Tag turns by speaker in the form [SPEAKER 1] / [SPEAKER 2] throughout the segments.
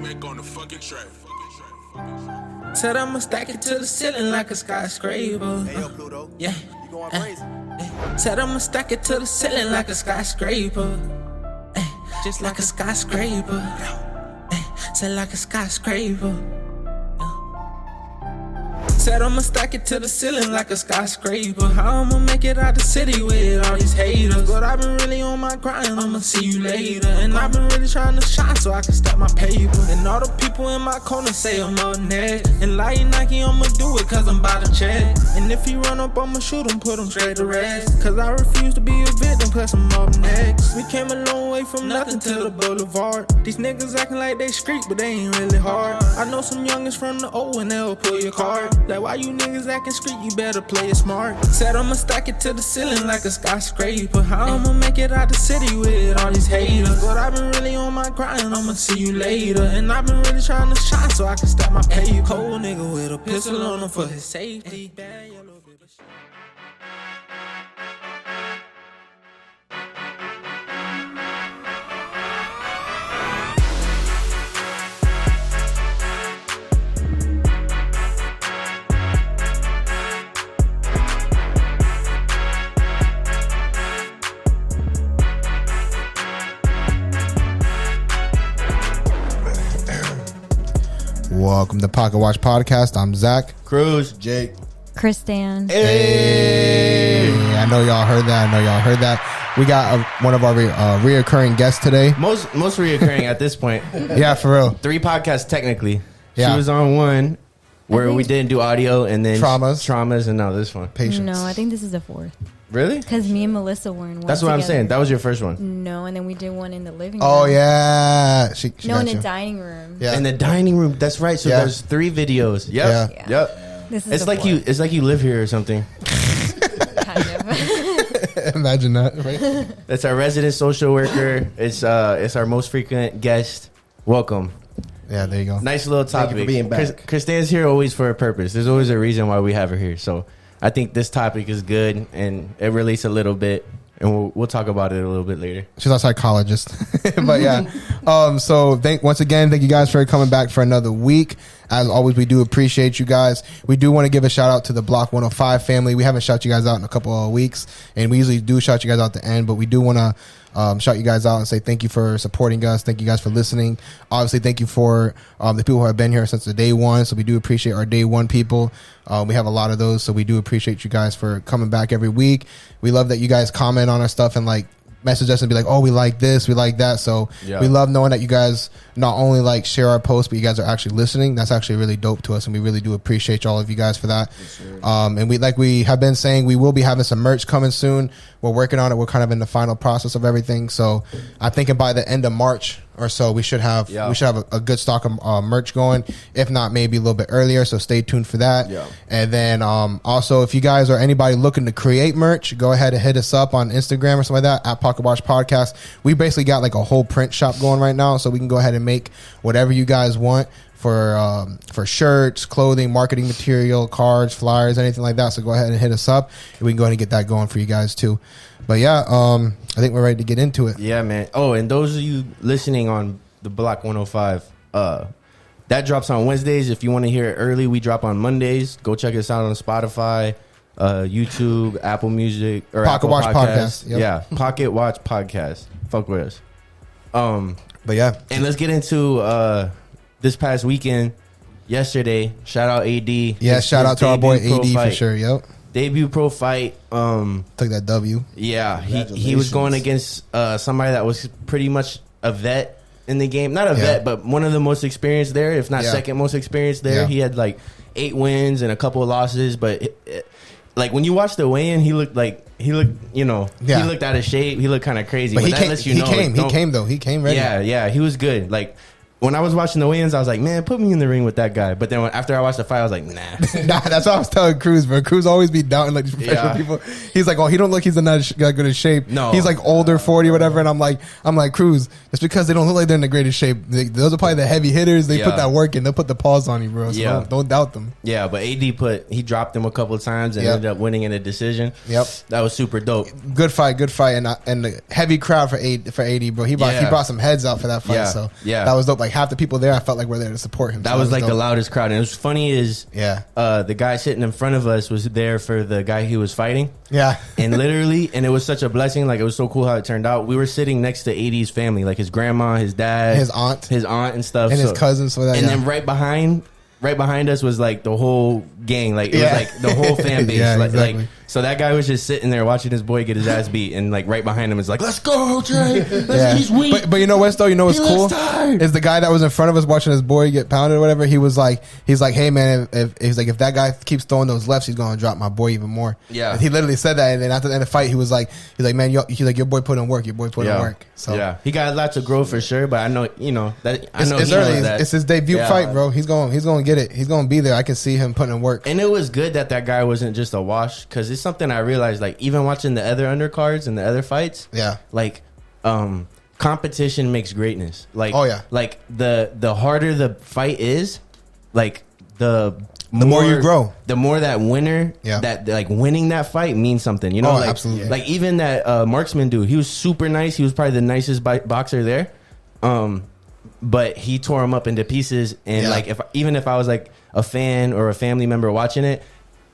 [SPEAKER 1] back on the fucking track.
[SPEAKER 2] Said I'ma stack it to the ceiling like a skyscraper.
[SPEAKER 3] Hey, yo, Pluto.
[SPEAKER 2] Yeah.
[SPEAKER 3] You going crazy?
[SPEAKER 2] Said I'ma stack it to the ceiling like a skyscraper. Just like a skyscraper. Said like a skyscraper. Said I'ma stack it to the ceiling like a skyscraper. How I'ma make it out the city with all these haters? But I've been really on my grind, I'ma see you later. And I've been really trying to shine so I can stack my paper. And all the people in my corner say I'm up next. And like Nike, I'ma do it cause I'm about to check. And if he run up, I'ma shoot him, put him straight to rest. Cause I refuse to be a victim, cause I'm up next. We came a long way from nothing to the boulevard. These niggas acting like they street, but they ain't really hard. I know some youngins from the O and they'll pull your card. Like why you niggas acting street, you better play it smart. Said I'ma stack it to the ceiling like a skyscraper. How I'ma make it out the city with all these haters? But I've been really on my grind, I'ma see you later. And I've been really trying to shine so I can stack my paper. Cold nigga with a pistol on him for his safety. Bad yellow bit of shit.
[SPEAKER 4] Welcome to Pocket Watch Podcast. I'm Zach.
[SPEAKER 5] Cruz.
[SPEAKER 3] Jake.
[SPEAKER 6] Christan.
[SPEAKER 5] Hey.
[SPEAKER 4] I know y'all heard that. We got one of our reoccurring guests today.
[SPEAKER 5] Most reoccurring at this point.
[SPEAKER 4] Yeah, for real.
[SPEAKER 5] 3 podcasts technically.
[SPEAKER 4] Yeah.
[SPEAKER 5] She was on one where we didn't do audio, and then traumas, and now this one.
[SPEAKER 4] Patience.
[SPEAKER 6] No, I think this is the 4th.
[SPEAKER 5] Really?
[SPEAKER 6] Because me and Melissa were in one.
[SPEAKER 5] That's what
[SPEAKER 6] together.
[SPEAKER 5] I'm saying. That was your first one.
[SPEAKER 6] No, and then we did one in the living room.
[SPEAKER 4] Oh yeah, she
[SPEAKER 6] No,
[SPEAKER 4] got
[SPEAKER 6] in
[SPEAKER 4] you.
[SPEAKER 6] the dining room.
[SPEAKER 4] Yeah.
[SPEAKER 5] In the dining room. That's right. So
[SPEAKER 4] Yeah.
[SPEAKER 5] there's 3 videos. Yep.
[SPEAKER 4] Yeah.
[SPEAKER 5] Yep.
[SPEAKER 6] This is
[SPEAKER 5] It's
[SPEAKER 6] the
[SPEAKER 5] like
[SPEAKER 6] 4th,
[SPEAKER 5] it's like you live here or something.
[SPEAKER 6] kind of.
[SPEAKER 4] Imagine that, right?
[SPEAKER 5] It's our resident social worker. It's our most frequent guest. Welcome.
[SPEAKER 4] Yeah, there you go.
[SPEAKER 5] Nice little topic.
[SPEAKER 3] Thank you for being back.
[SPEAKER 5] Christan's here always for a purpose. There's always a reason why we have her here. So I think this topic is good, and it relates a little bit, and we'll talk about it a little bit later.
[SPEAKER 4] She's a psychologist, but yeah. So once again, thank you guys for coming back for another week. As always, we do appreciate you guys. We do want to give a shout out to the Block 105 family. We haven't shout you guys out in a couple of weeks, and we usually do shout you guys out at the end, but we do want to shout you guys out and say thank you for supporting us. Thank you guys for listening. Obviously, thank you for the people who have been here since the day one. So we do appreciate our day one people. We have a lot of those, so we do appreciate you guys for coming back every week. We love that you guys comment on our stuff and like message us and be like, oh, we like this, we like that. So we love knowing that you guys not only like share our posts, but you guys are actually listening. That's actually really dope to us, and we really do appreciate all of you guys for that. And we have been saying, we will be having some merch coming soon. We're working on it. We're kind of in the final process of everything. So I'm thinking by the end of March or so, we should have a good stock of merch going. If not, maybe a little bit earlier. So stay tuned for that. Yeah. And then also, if you guys or anybody looking to create merch, go ahead and hit us up on Instagram or something like that at Pocket Watch Podcast. We basically got like a whole print shop going right now, so we can go ahead and make whatever you guys want for shirts, clothing, marketing material, cards, flyers, anything like that. So go ahead and hit us up, and we can go ahead and get that going for you guys too. But yeah, I think we're ready to get into it.
[SPEAKER 5] Yeah, man. Oh, and those of you listening on the Block 105, that drops on Wednesdays. If you want to hear it early, we drop on Mondays. Go check us out on Spotify, YouTube, Apple Music, or
[SPEAKER 4] Pocket
[SPEAKER 5] Apple
[SPEAKER 4] Watch
[SPEAKER 5] Podcasts.
[SPEAKER 4] Podcast. Yep.
[SPEAKER 5] Yeah, Pocket Watch Podcast. Fuck with us.
[SPEAKER 4] But yeah,
[SPEAKER 5] and let's get into this past weekend. Yesterday, shout out AD.
[SPEAKER 4] Yeah, shout out to our boy AD for sure. Yep.
[SPEAKER 5] Debut pro fight.
[SPEAKER 4] Took that W.
[SPEAKER 5] Yeah, he was going against somebody that was pretty much a vet in the game. Not a vet, but one of the most experienced there, if not second most experienced there. Yeah. He had like 8 wins and a couple of losses, but like when you watch the weigh-in, he looked he looked out of shape. He looked kind of crazy. But
[SPEAKER 4] he came ready.
[SPEAKER 5] Yeah, he was good. Like when I was watching the weigh-ins, I was like, man, put me in the ring with that guy. But then after I watched the fight, I was like, nah.
[SPEAKER 4] That's what I was telling Cruz, bro. Cruz always be doubting like these professional people. He's like, oh, he don't look, he's not that good in shape.
[SPEAKER 5] No.
[SPEAKER 4] He's like older, 40 or whatever. And I'm like, Cruz, it's because they don't look like they're in the greatest shape. Those are probably the heavy hitters. They put that work in. They'll put the paws on you, bro. So don't doubt them.
[SPEAKER 5] Yeah, but AD he dropped him a couple of times and ended up winning in a decision. Yep. That was super dope.
[SPEAKER 4] Good fight. And the heavy crowd for AD, bro. He brought some heads out for that fight. So that was dope. Like like half the people there, I felt like were there to support him.
[SPEAKER 5] That
[SPEAKER 4] So
[SPEAKER 5] was like
[SPEAKER 4] dope.
[SPEAKER 5] the loudest crowd. And it was funny is the guy sitting in front of us was there for the guy he was fighting.
[SPEAKER 4] Yeah.
[SPEAKER 5] And literally, and it was such a blessing. Like, it was so cool how it turned out. We were sitting next to AD's family, like his grandma, his dad,
[SPEAKER 4] his aunt
[SPEAKER 5] and stuff.
[SPEAKER 4] and his cousins. So that,
[SPEAKER 5] and then right behind us was like the whole gang. Like, it was like the whole fan base.
[SPEAKER 4] Exactly.
[SPEAKER 5] So that guy was just sitting there watching his boy get his ass beat, and like right behind him is like, "Let's go, Trey! He's weak."
[SPEAKER 4] But you know what? Though, you know what's cool
[SPEAKER 5] tired.
[SPEAKER 4] is the guy that was in front of us watching his boy get pounded or whatever. He's like, "Hey man, if that guy keeps throwing those lefts, he's gonna drop my boy even more."
[SPEAKER 5] Yeah,
[SPEAKER 4] and he literally said that. And then after the end of the fight, he's like, "Man, your boy put in work. Your boy put in work." So
[SPEAKER 5] yeah, he got a lot to grow for sure. But I know,
[SPEAKER 4] it's early. It's his debut fight, bro. He's gonna get it. He's gonna be there. I can see him putting in work.
[SPEAKER 5] And it was good that guy wasn't just a wash, because it's something I realized. Like, even watching the other undercards and the other fights, like competition makes greatness. Like, like the harder the fight is, like the
[SPEAKER 4] more you grow,
[SPEAKER 5] the more that winner that like winning that fight means something. You know, like,
[SPEAKER 4] absolutely.
[SPEAKER 5] Like even that marksman dude, he was super nice. He was probably the nicest boxer there, but he tore him up into pieces. And like if I was like a fan or a family member watching it,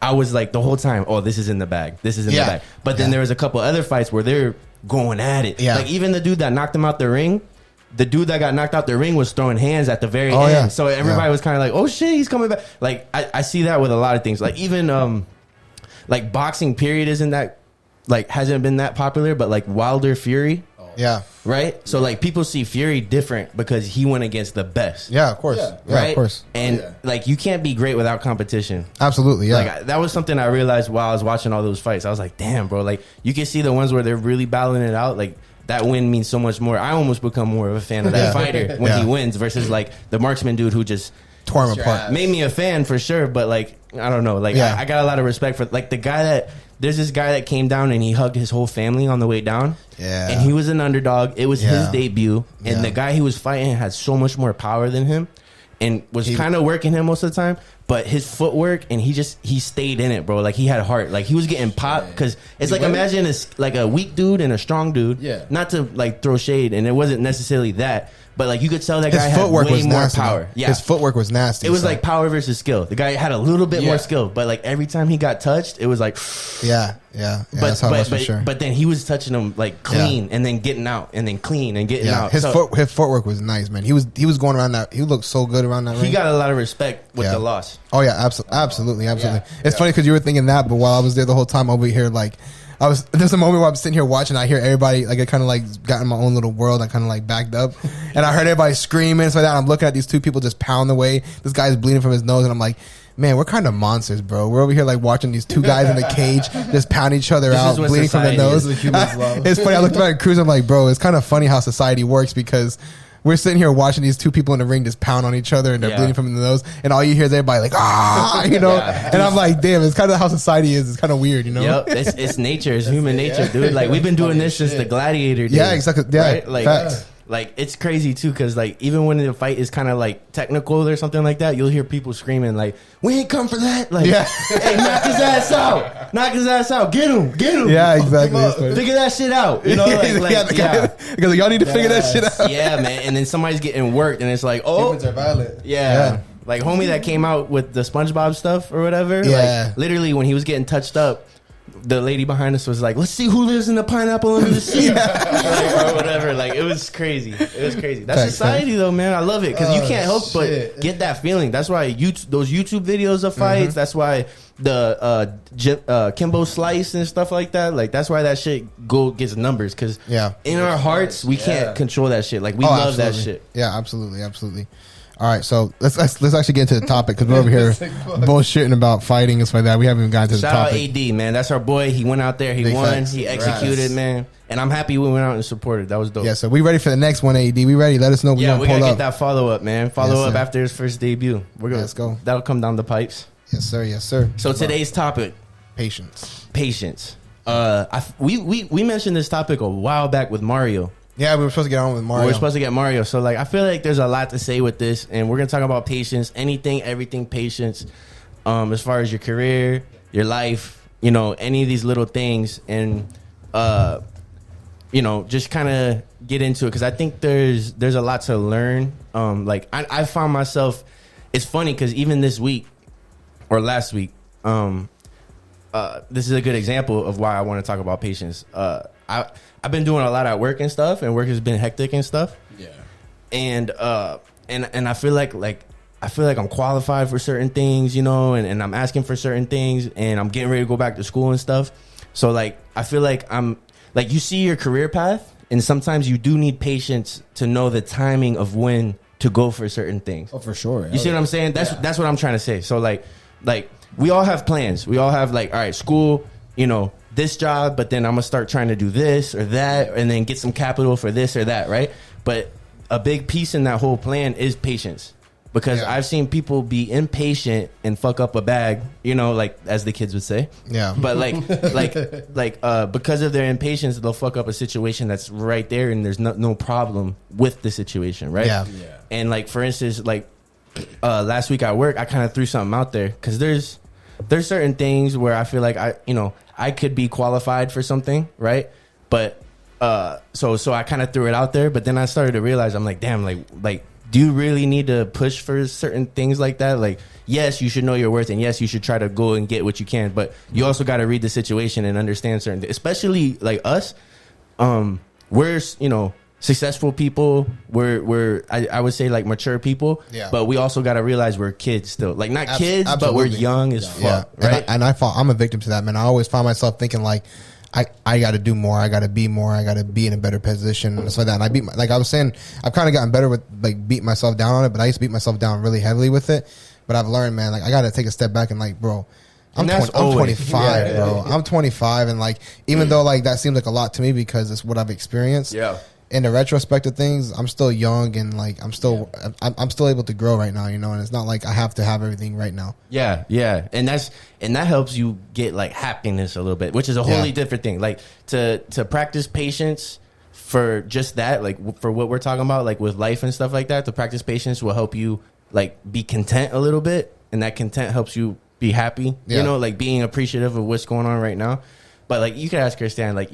[SPEAKER 5] I was like the whole time, oh, this is in the bag. This is in the bag. But then there was a couple other fights where they're going at it. Yeah. Like even the dude that knocked him out the ring, the dude that got knocked out the ring was throwing hands at the very end. Yeah. So everybody was kind of like, oh shit, he's coming back. Like I see that with a lot of things. Like even like boxing period isn't that, like hasn't been that popular, but like Wilder Fury.
[SPEAKER 4] Yeah.
[SPEAKER 5] Right? So like people see Fury different because he went against the best.
[SPEAKER 4] Yeah, of course.
[SPEAKER 5] Yeah,
[SPEAKER 4] right?
[SPEAKER 5] Right?
[SPEAKER 4] Of course.
[SPEAKER 5] And like you can't be great without competition.
[SPEAKER 4] Absolutely, yeah.
[SPEAKER 5] Like that was something I realized while I was watching all those fights. I was like, damn, bro, like you can see the ones where they're really battling it out. Like that win means so much more. I almost become more of a fan of that fighter when he wins versus like the marksman dude who just
[SPEAKER 4] tore him apart.
[SPEAKER 5] Made me a fan for sure, but like I don't know. Like I got a lot of respect for like the guy that there's this guy that came down and he hugged his whole family on the way down. Yeah. And he was an underdog. It was his debut. And the guy he was fighting had so much more power than him and was kind of working him most of the time. But his footwork and he stayed in it, bro. Like he had heart. Like he was getting popped because it's like imagine it's like a weak dude and a strong dude. Yeah. Not to like throw shade, and it wasn't necessarily that. But like you could tell that guy had way more power.
[SPEAKER 4] Yeah, his footwork was nasty.
[SPEAKER 5] It was like power versus skill. The guy had a little bit more skill, but like every time he got touched, it was like
[SPEAKER 4] but that's how it was for sure.
[SPEAKER 5] But then he was touching him like clean and then getting out and then clean and getting out.
[SPEAKER 4] His footwork was nice, man. He was going around that. He looked so good around that ring.
[SPEAKER 5] He got a lot of respect with the loss.
[SPEAKER 4] Oh yeah, absolutely. It's funny because you were thinking that, but while I was there the whole time over here, like. There's a moment where I'm sitting here watching. I hear everybody like I kind of like got in my own little world. I kind of like backed up, and I heard everybody screaming. So that I'm looking at these two people just pound away. This guy's bleeding from his nose, and I'm like, man, we're kind of monsters, bro. We're over here like watching these two guys in the cage just pound each other out, bleeding from the nose. It's funny. I looked back at Cruz. I'm like, bro, it's kind of funny how society works because. We're sitting here watching these two people in the ring just pound on each other and they're bleeding from the nose, and all you hear is everybody like and I'm like, damn, it's kind of how society is. It's kind of weird, Yep,
[SPEAKER 5] it's nature, it's human nature, dude. Like we've been doing this since the gladiator days.
[SPEAKER 4] Yeah, exactly. Yeah,
[SPEAKER 5] right? Like,
[SPEAKER 4] facts.
[SPEAKER 5] Like it's crazy too, because like even when the fight is kind of like technical or something like that, you'll hear people screaming like, "We ain't come for that!" Like, hey, knock his ass out, get him.
[SPEAKER 4] Yeah, exactly.
[SPEAKER 5] Figure that shit out,
[SPEAKER 4] because y'all need to figure that shit out.
[SPEAKER 5] Yeah, man. And then somebody's getting worked, and it's like, oh,
[SPEAKER 1] humans are violent.
[SPEAKER 5] Yeah. Like homie that came out with the SpongeBob stuff or whatever.
[SPEAKER 4] Yeah.
[SPEAKER 5] Like literally when he was getting touched up, the lady behind us was like, let's see who lives in the pineapple under the sea. Or whatever. Like it was crazy. That's society though, man. I love it because you can't help but get that feeling. That's why those YouTube videos of fights. That's why the Kimbo Slice and stuff like that. Like that's why that shit gets numbers because in our hearts we can't control that shit. Like we love that shit.
[SPEAKER 4] Yeah, absolutely. All right, so let's actually get into the topic because we're over here bullshitting about fighting and stuff like that. We haven't even gotten to the topic.
[SPEAKER 5] Shout out AD, man. That's our boy. He went out there. He won. Facts. He executed, man. And I'm happy we went out and supported. That was dope.
[SPEAKER 4] Yeah, so we ready for the next one, AD. We ready. Let us know.
[SPEAKER 5] We gotta get that follow-up, man. Follow up after his first debut.
[SPEAKER 4] Let's go.
[SPEAKER 5] That'll come down the pipes.
[SPEAKER 4] Yes, sir.
[SPEAKER 5] So today's topic.
[SPEAKER 4] Patience.
[SPEAKER 5] We mentioned this topic a while back with Mario.
[SPEAKER 4] Yeah, we were supposed to get on with Mario.
[SPEAKER 5] So like, I feel like there's a lot to say with this, and we're gonna talk about patience, everything patience, as far as your career, your life, any of these little things. And just kind of get into it, because I think there's a lot to learn. Like I found myself, it's funny because even this week or last week, this is a good example of why I want to talk about patience. I've been doing a lot at work and stuff, and work has been hectic and stuff.
[SPEAKER 1] Yeah.
[SPEAKER 5] And I feel like I'm qualified for certain things, and I'm asking for certain things, and I'm getting ready to go back to school and stuff. So like I feel like I'm like, you see your career path, and sometimes you do need patience to know the timing of when to go for certain things.
[SPEAKER 1] Oh, for sure.
[SPEAKER 5] You see what I'm saying? That's what I'm trying to say. So like we all have plans. We all have like, all right, school, this job, but then I'm gonna start trying to do this or that, and then get some capital for this or that, right? But a big piece in that whole plan is patience. Because I've seen people be impatient and fuck up a bag, like as the kids would say.
[SPEAKER 4] Yeah.
[SPEAKER 5] But because of their impatience, they'll fuck up a situation that's right there, and there's no problem with the situation, right?
[SPEAKER 4] Yeah.
[SPEAKER 5] And like, for instance, like last week at work, I kind of threw something out there, because there's certain things where I feel like I could be qualified for something, right? But so I kind of threw it out there, but then I started to realize, I'm like, damn, like. Do you really need to push for certain things like that? Like, yes, you should know your worth, and yes, you should try to go and get what you can, but you also got to read the situation and understand certain things. Especially like us, we're successful people. We're I would say like mature people.
[SPEAKER 4] Yeah.
[SPEAKER 5] But we also got to realize we're kids still. Like not kids, but we're young as fuck. Right.
[SPEAKER 4] And I'm a victim to that, man. I always find myself thinking like, I got to do more. I got to be more. I got to be in a better position and stuff like that. And like I was saying, I've kind of gotten better with like beating myself down on it, but I used to beat myself down really heavily with it. But I've learned, man, like I got to take a step back and like, bro, I'm 25, bro. I'm 25, and like even though like that seems like a lot to me because it's what I've experienced.
[SPEAKER 5] Yeah.
[SPEAKER 4] In the retrospect of things, I'm still young, and like I'm still able to grow right now, and it's not like I have to have everything right now.
[SPEAKER 5] Yeah, and that helps you get like happiness a little bit, which is a wholly different thing. Like to practice patience for just that, like for what we're talking about, like with life and stuff like that. To practice patience will help you like be content a little bit, and that content helps you be happy. Like being appreciative of what's going on right now. But like you could ask Christan, like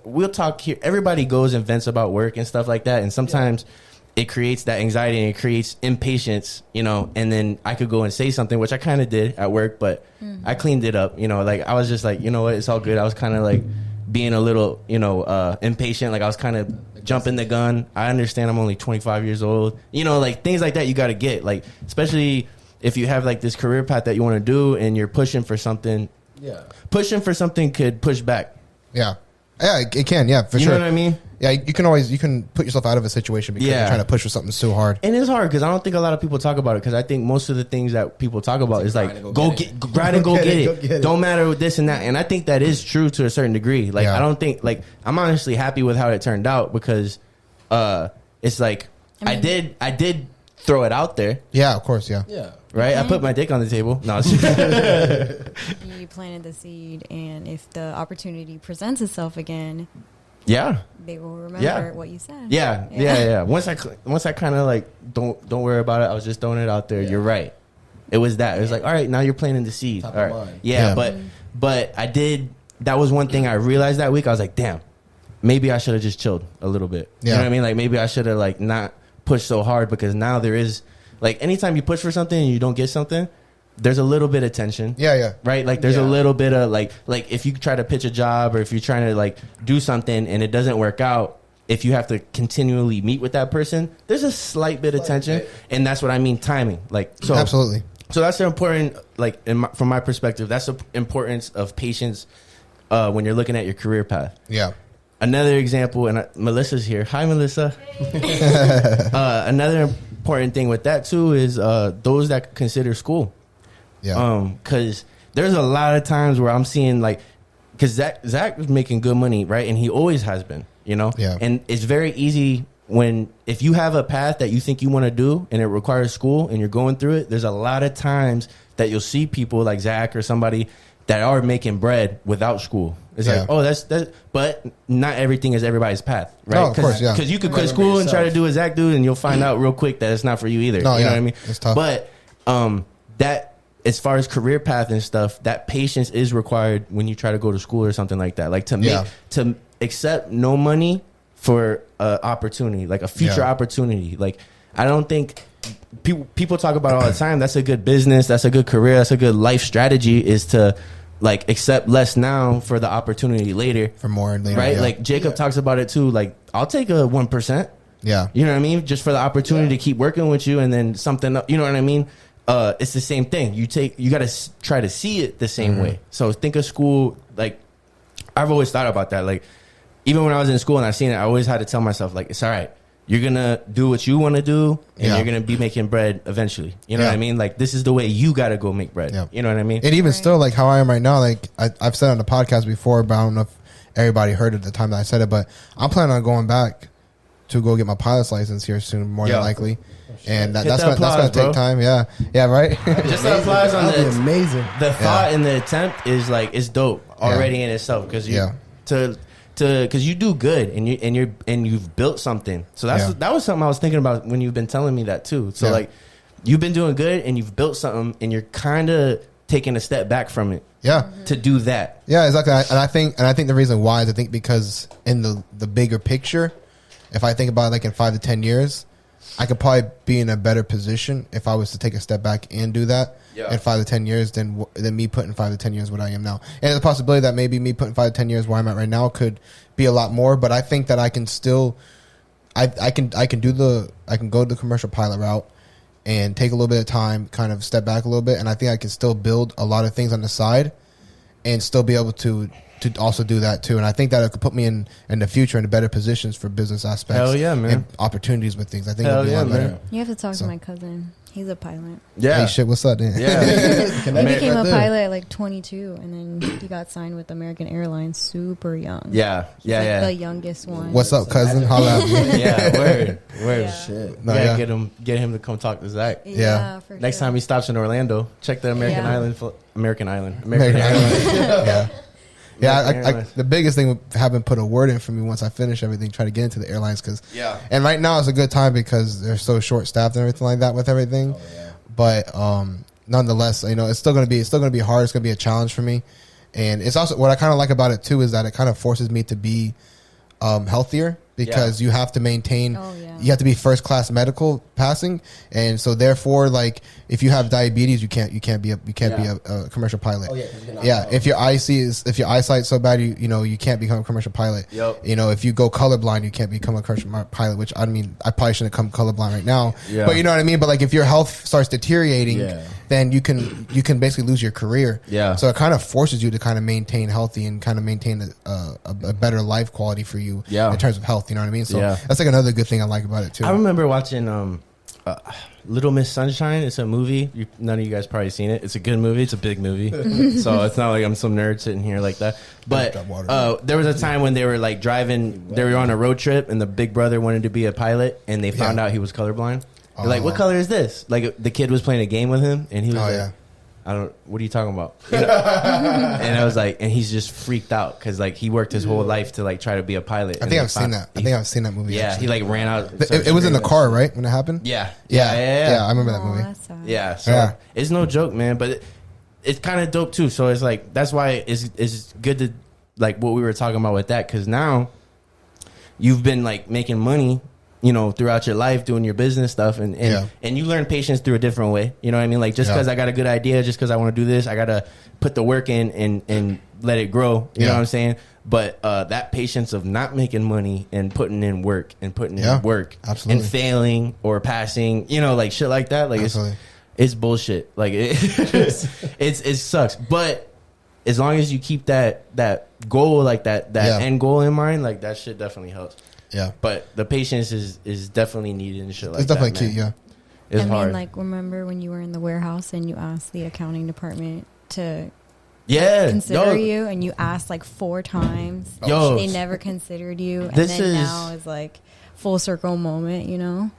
[SPEAKER 5] we'll talk here. Everybody goes and vents about work and stuff like that, and sometimes it creates that anxiety and it creates impatience, And then I could go and say something, which I kind of did at work, but I cleaned it up. Like I was just like, what, it's all good. I was kind of like being a little, impatient. Like I was kind of jumping the gun. I understand I'm only 25 years old. Like things like that you got to get. Like especially if you have like this career path that you want to do and you're pushing for something. Yeah, pushing for something could push back.
[SPEAKER 4] Yeah, it can. Yeah, for sure.
[SPEAKER 5] You know what I mean?
[SPEAKER 4] Yeah, you can put yourself out of a situation because you're trying to push for something so hard.
[SPEAKER 5] And it's hard because I don't think a lot of people talk about it, because I think most of the things that people talk about is like go get it. Don't matter with this and that. And I think that is true to a certain degree. Like I don't think like I'm honestly happy with how it turned out, because it's like I did throw it out there.
[SPEAKER 4] Yeah, of course. Yeah.
[SPEAKER 5] Right, I put my dick on the table. No,
[SPEAKER 6] you planted the seed, and if the opportunity presents itself again, they will remember what you said.
[SPEAKER 5] Yeah. Once I kind of like don't worry about it. I was just throwing it out there. You're right. It was that. It was like, all right, now you're planting the seed.
[SPEAKER 1] Top
[SPEAKER 5] all right,
[SPEAKER 1] of mind.
[SPEAKER 5] but I did. That was one thing I realized that week. I was like, damn, maybe I should have just chilled a little bit. You know what I mean? Like maybe I should have like not pushed so hard, because now there is. Like, anytime you push for something and you don't get something, there's a little bit of tension.
[SPEAKER 4] Yeah.
[SPEAKER 5] Right? Like, there's a little bit of, like if you try to pitch a job, or if you're trying to, like, do something and it doesn't work out, if you have to continually meet with that person, there's a slight bit of tension. And that's what I mean, timing. Like, so.
[SPEAKER 4] Absolutely.
[SPEAKER 5] So that's the important, like, from my perspective, that's the importance of patience when you're looking at your career path.
[SPEAKER 4] Yeah.
[SPEAKER 5] Another example, and Melissa's here. Hi, Melissa. Another important thing with that too is those that consider school. Because there's a lot of times where I'm seeing like, because Zach was making good money, right? And he always has been, And it's very easy if you have a path that you think you want to do and it requires school and you're going through it. There's a lot of times that you'll see people like Zach or somebody that are making bread without school. It's like, oh, that's, but not everything is everybody's path, right?
[SPEAKER 4] No, of course, yeah.
[SPEAKER 5] Because you could quit school and try to do what Zach do, and you'll find out real quick that it's not for you either.
[SPEAKER 4] No,
[SPEAKER 5] you know what I mean?
[SPEAKER 4] It's tough.
[SPEAKER 5] But that, as far as career path and stuff, that patience is required when you try to go to school or something like that. Like to accept no money for a opportunity, like a future opportunity. Like, I don't think people talk about it all the time. That's a good business. That's a good career. That's a good life strategy, is to like accept less now for the opportunity later.
[SPEAKER 4] For more later.
[SPEAKER 5] Right?
[SPEAKER 4] Yeah.
[SPEAKER 5] Like Jacob talks about it too. Like, I'll take a 1%.
[SPEAKER 4] Yeah.
[SPEAKER 5] You know what I mean? Just for the opportunity to keep working with you, and then something, you know what I mean? It's the same thing. You got to try to see it the same way. So think of school, like, I've always thought about that. Like, even when I was in school and I seen it, I always had to tell myself, like, it's all right. You're going to do what you want to do, and you're going to be making bread eventually. You know what I mean? Like, this is the way you got to go make bread. Yeah. You know what I mean?
[SPEAKER 4] And even still, like, how I am right now, like, I've said on the podcast before, but I don't know if everybody heard it at the time that I said it, but I'm planning on going back to go get my pilot's license here soon, more than likely. And that's going to take time. Yeah. Yeah, right?
[SPEAKER 5] Just that applies on the
[SPEAKER 1] amazing.
[SPEAKER 5] The thought and the attempt is like, it's dope already in itself, because because you do good, and you've built something. So that was something I was thinking about when you've been telling me that too. So like, you've been doing good and you've built something, and you're kind of taking a step back from it. Yeah. To do that.
[SPEAKER 4] Yeah, exactly. And I think the reason why is, I think because in the bigger picture, if I think about it, like in 5 to 10 years, I could probably be in a better position if I was to take a step back and do that in 5 to 10 years than me putting 5 to 10 years what I am now. And there's a possibility that maybe me putting 5 to 10 years where I'm at right now could be a lot more, but I think that I can still, I can go the commercial pilot route and take a little bit of time, kind of step back a little bit, and I think I can still build a lot of things on the side and still be able to also do that too. And I think that it could put me in the future in better positions for business aspects.
[SPEAKER 5] Hell yeah, man.
[SPEAKER 4] And opportunities with things. I think it'll be a lot better.
[SPEAKER 6] You have to talk to my cousin. He's a pilot.
[SPEAKER 4] Yeah. Hey, shit, what's up, Dan?
[SPEAKER 5] Yeah.
[SPEAKER 6] He became a pilot at like 22, and then he got signed with American Airlines super young.
[SPEAKER 5] Yeah. Yeah.
[SPEAKER 6] The youngest one.
[SPEAKER 4] What's up, cousin? Holla at me.
[SPEAKER 5] Yeah, word.
[SPEAKER 6] Yeah.
[SPEAKER 1] Shit.
[SPEAKER 4] No,
[SPEAKER 5] Get him to come talk to Zach.
[SPEAKER 6] Yeah, for
[SPEAKER 5] Next
[SPEAKER 6] sure.
[SPEAKER 5] time he stops in Orlando, check the American Island. American Island.
[SPEAKER 4] Yeah. Yeah, the biggest thing would having put a word in for me once I finish everything, try to get into the airlines, and right now it's a good time because they're so short staffed and everything like that with everything. But nonetheless, it's still gonna be hard. It's gonna be a challenge for me, and it's also what I kind of like about it too is that it kind of forces me to be healthier, because you have to maintain, you have to be first class medical passing, and so therefore, like, if you have diabetes, you can't be a commercial pilot. If your eyesight's so bad, you can't become a commercial pilot. If you go colorblind, you can't become a commercial pilot. Which, I mean, I probably shouldn't come colorblind right now, but you know what I mean. But like, if your health starts deteriorating, then you can basically lose your career. So it kind of forces you to kind of maintain healthy and kind of maintain a better life quality for you in terms of health. You know what I mean? So that's like another good thing I like about it too.
[SPEAKER 5] I remember watching Little Miss Sunshine. It's a movie. None of you guys probably seen it. It's a good movie. It's a big movie. So it's not like I'm some nerd sitting here like that. But there was a time when they were like driving. They were on a road trip, and the big brother wanted to be a pilot, and they found out he was colorblind. They're like, what color is this? Like, the kid was playing a game with him, and he was what are you talking about? And I was like, and he's just freaked out because like he worked his whole life to like try to be a pilot.
[SPEAKER 4] I think I've seen that. I think I've seen that movie.
[SPEAKER 5] Yeah, actually. He like ran out.
[SPEAKER 4] It was in the car, right, when it happened?
[SPEAKER 5] Yeah.
[SPEAKER 4] I remember that movie.
[SPEAKER 5] Yeah, so it's no joke, man. But it's kind of dope too. So it's like, that's why it's good to like what we were talking about with that, because now you've been like making money, throughout your life, doing your business stuff, and you learn patience through a different way. You know what I mean? Like, just because I got a good idea, just because I want to do this, I got to put the work in and let it grow. You know what I'm saying? But that patience of not making money and putting in work and and failing or passing, like shit like that. Like, it's bullshit. Like, it sucks. But as long as you keep that goal, like that end goal in mind, like, that shit definitely helps. Yeah, but the patience is definitely needed and shit like that. It's definitely key. Yeah, it's hard.
[SPEAKER 6] Like, remember when you were in the warehouse and you asked the accounting department to consider you, and you asked like 4 times. They never considered you, and then now is like full circle moment.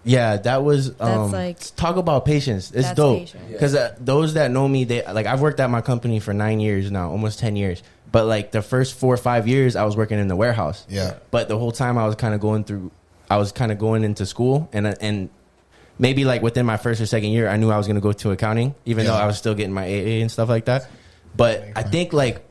[SPEAKER 5] Yeah, that was that's like, talk about patience. It's dope because those that know me, they like, I've worked at my company for 9 years now, almost 10 years. But like the first 4 or 5 years, I was working in the warehouse. Yeah. But the whole time I was kind of going into school, and maybe like within my first or second year, I knew I was going to go to accounting, even though I was still getting my AA and stuff like that. But I think like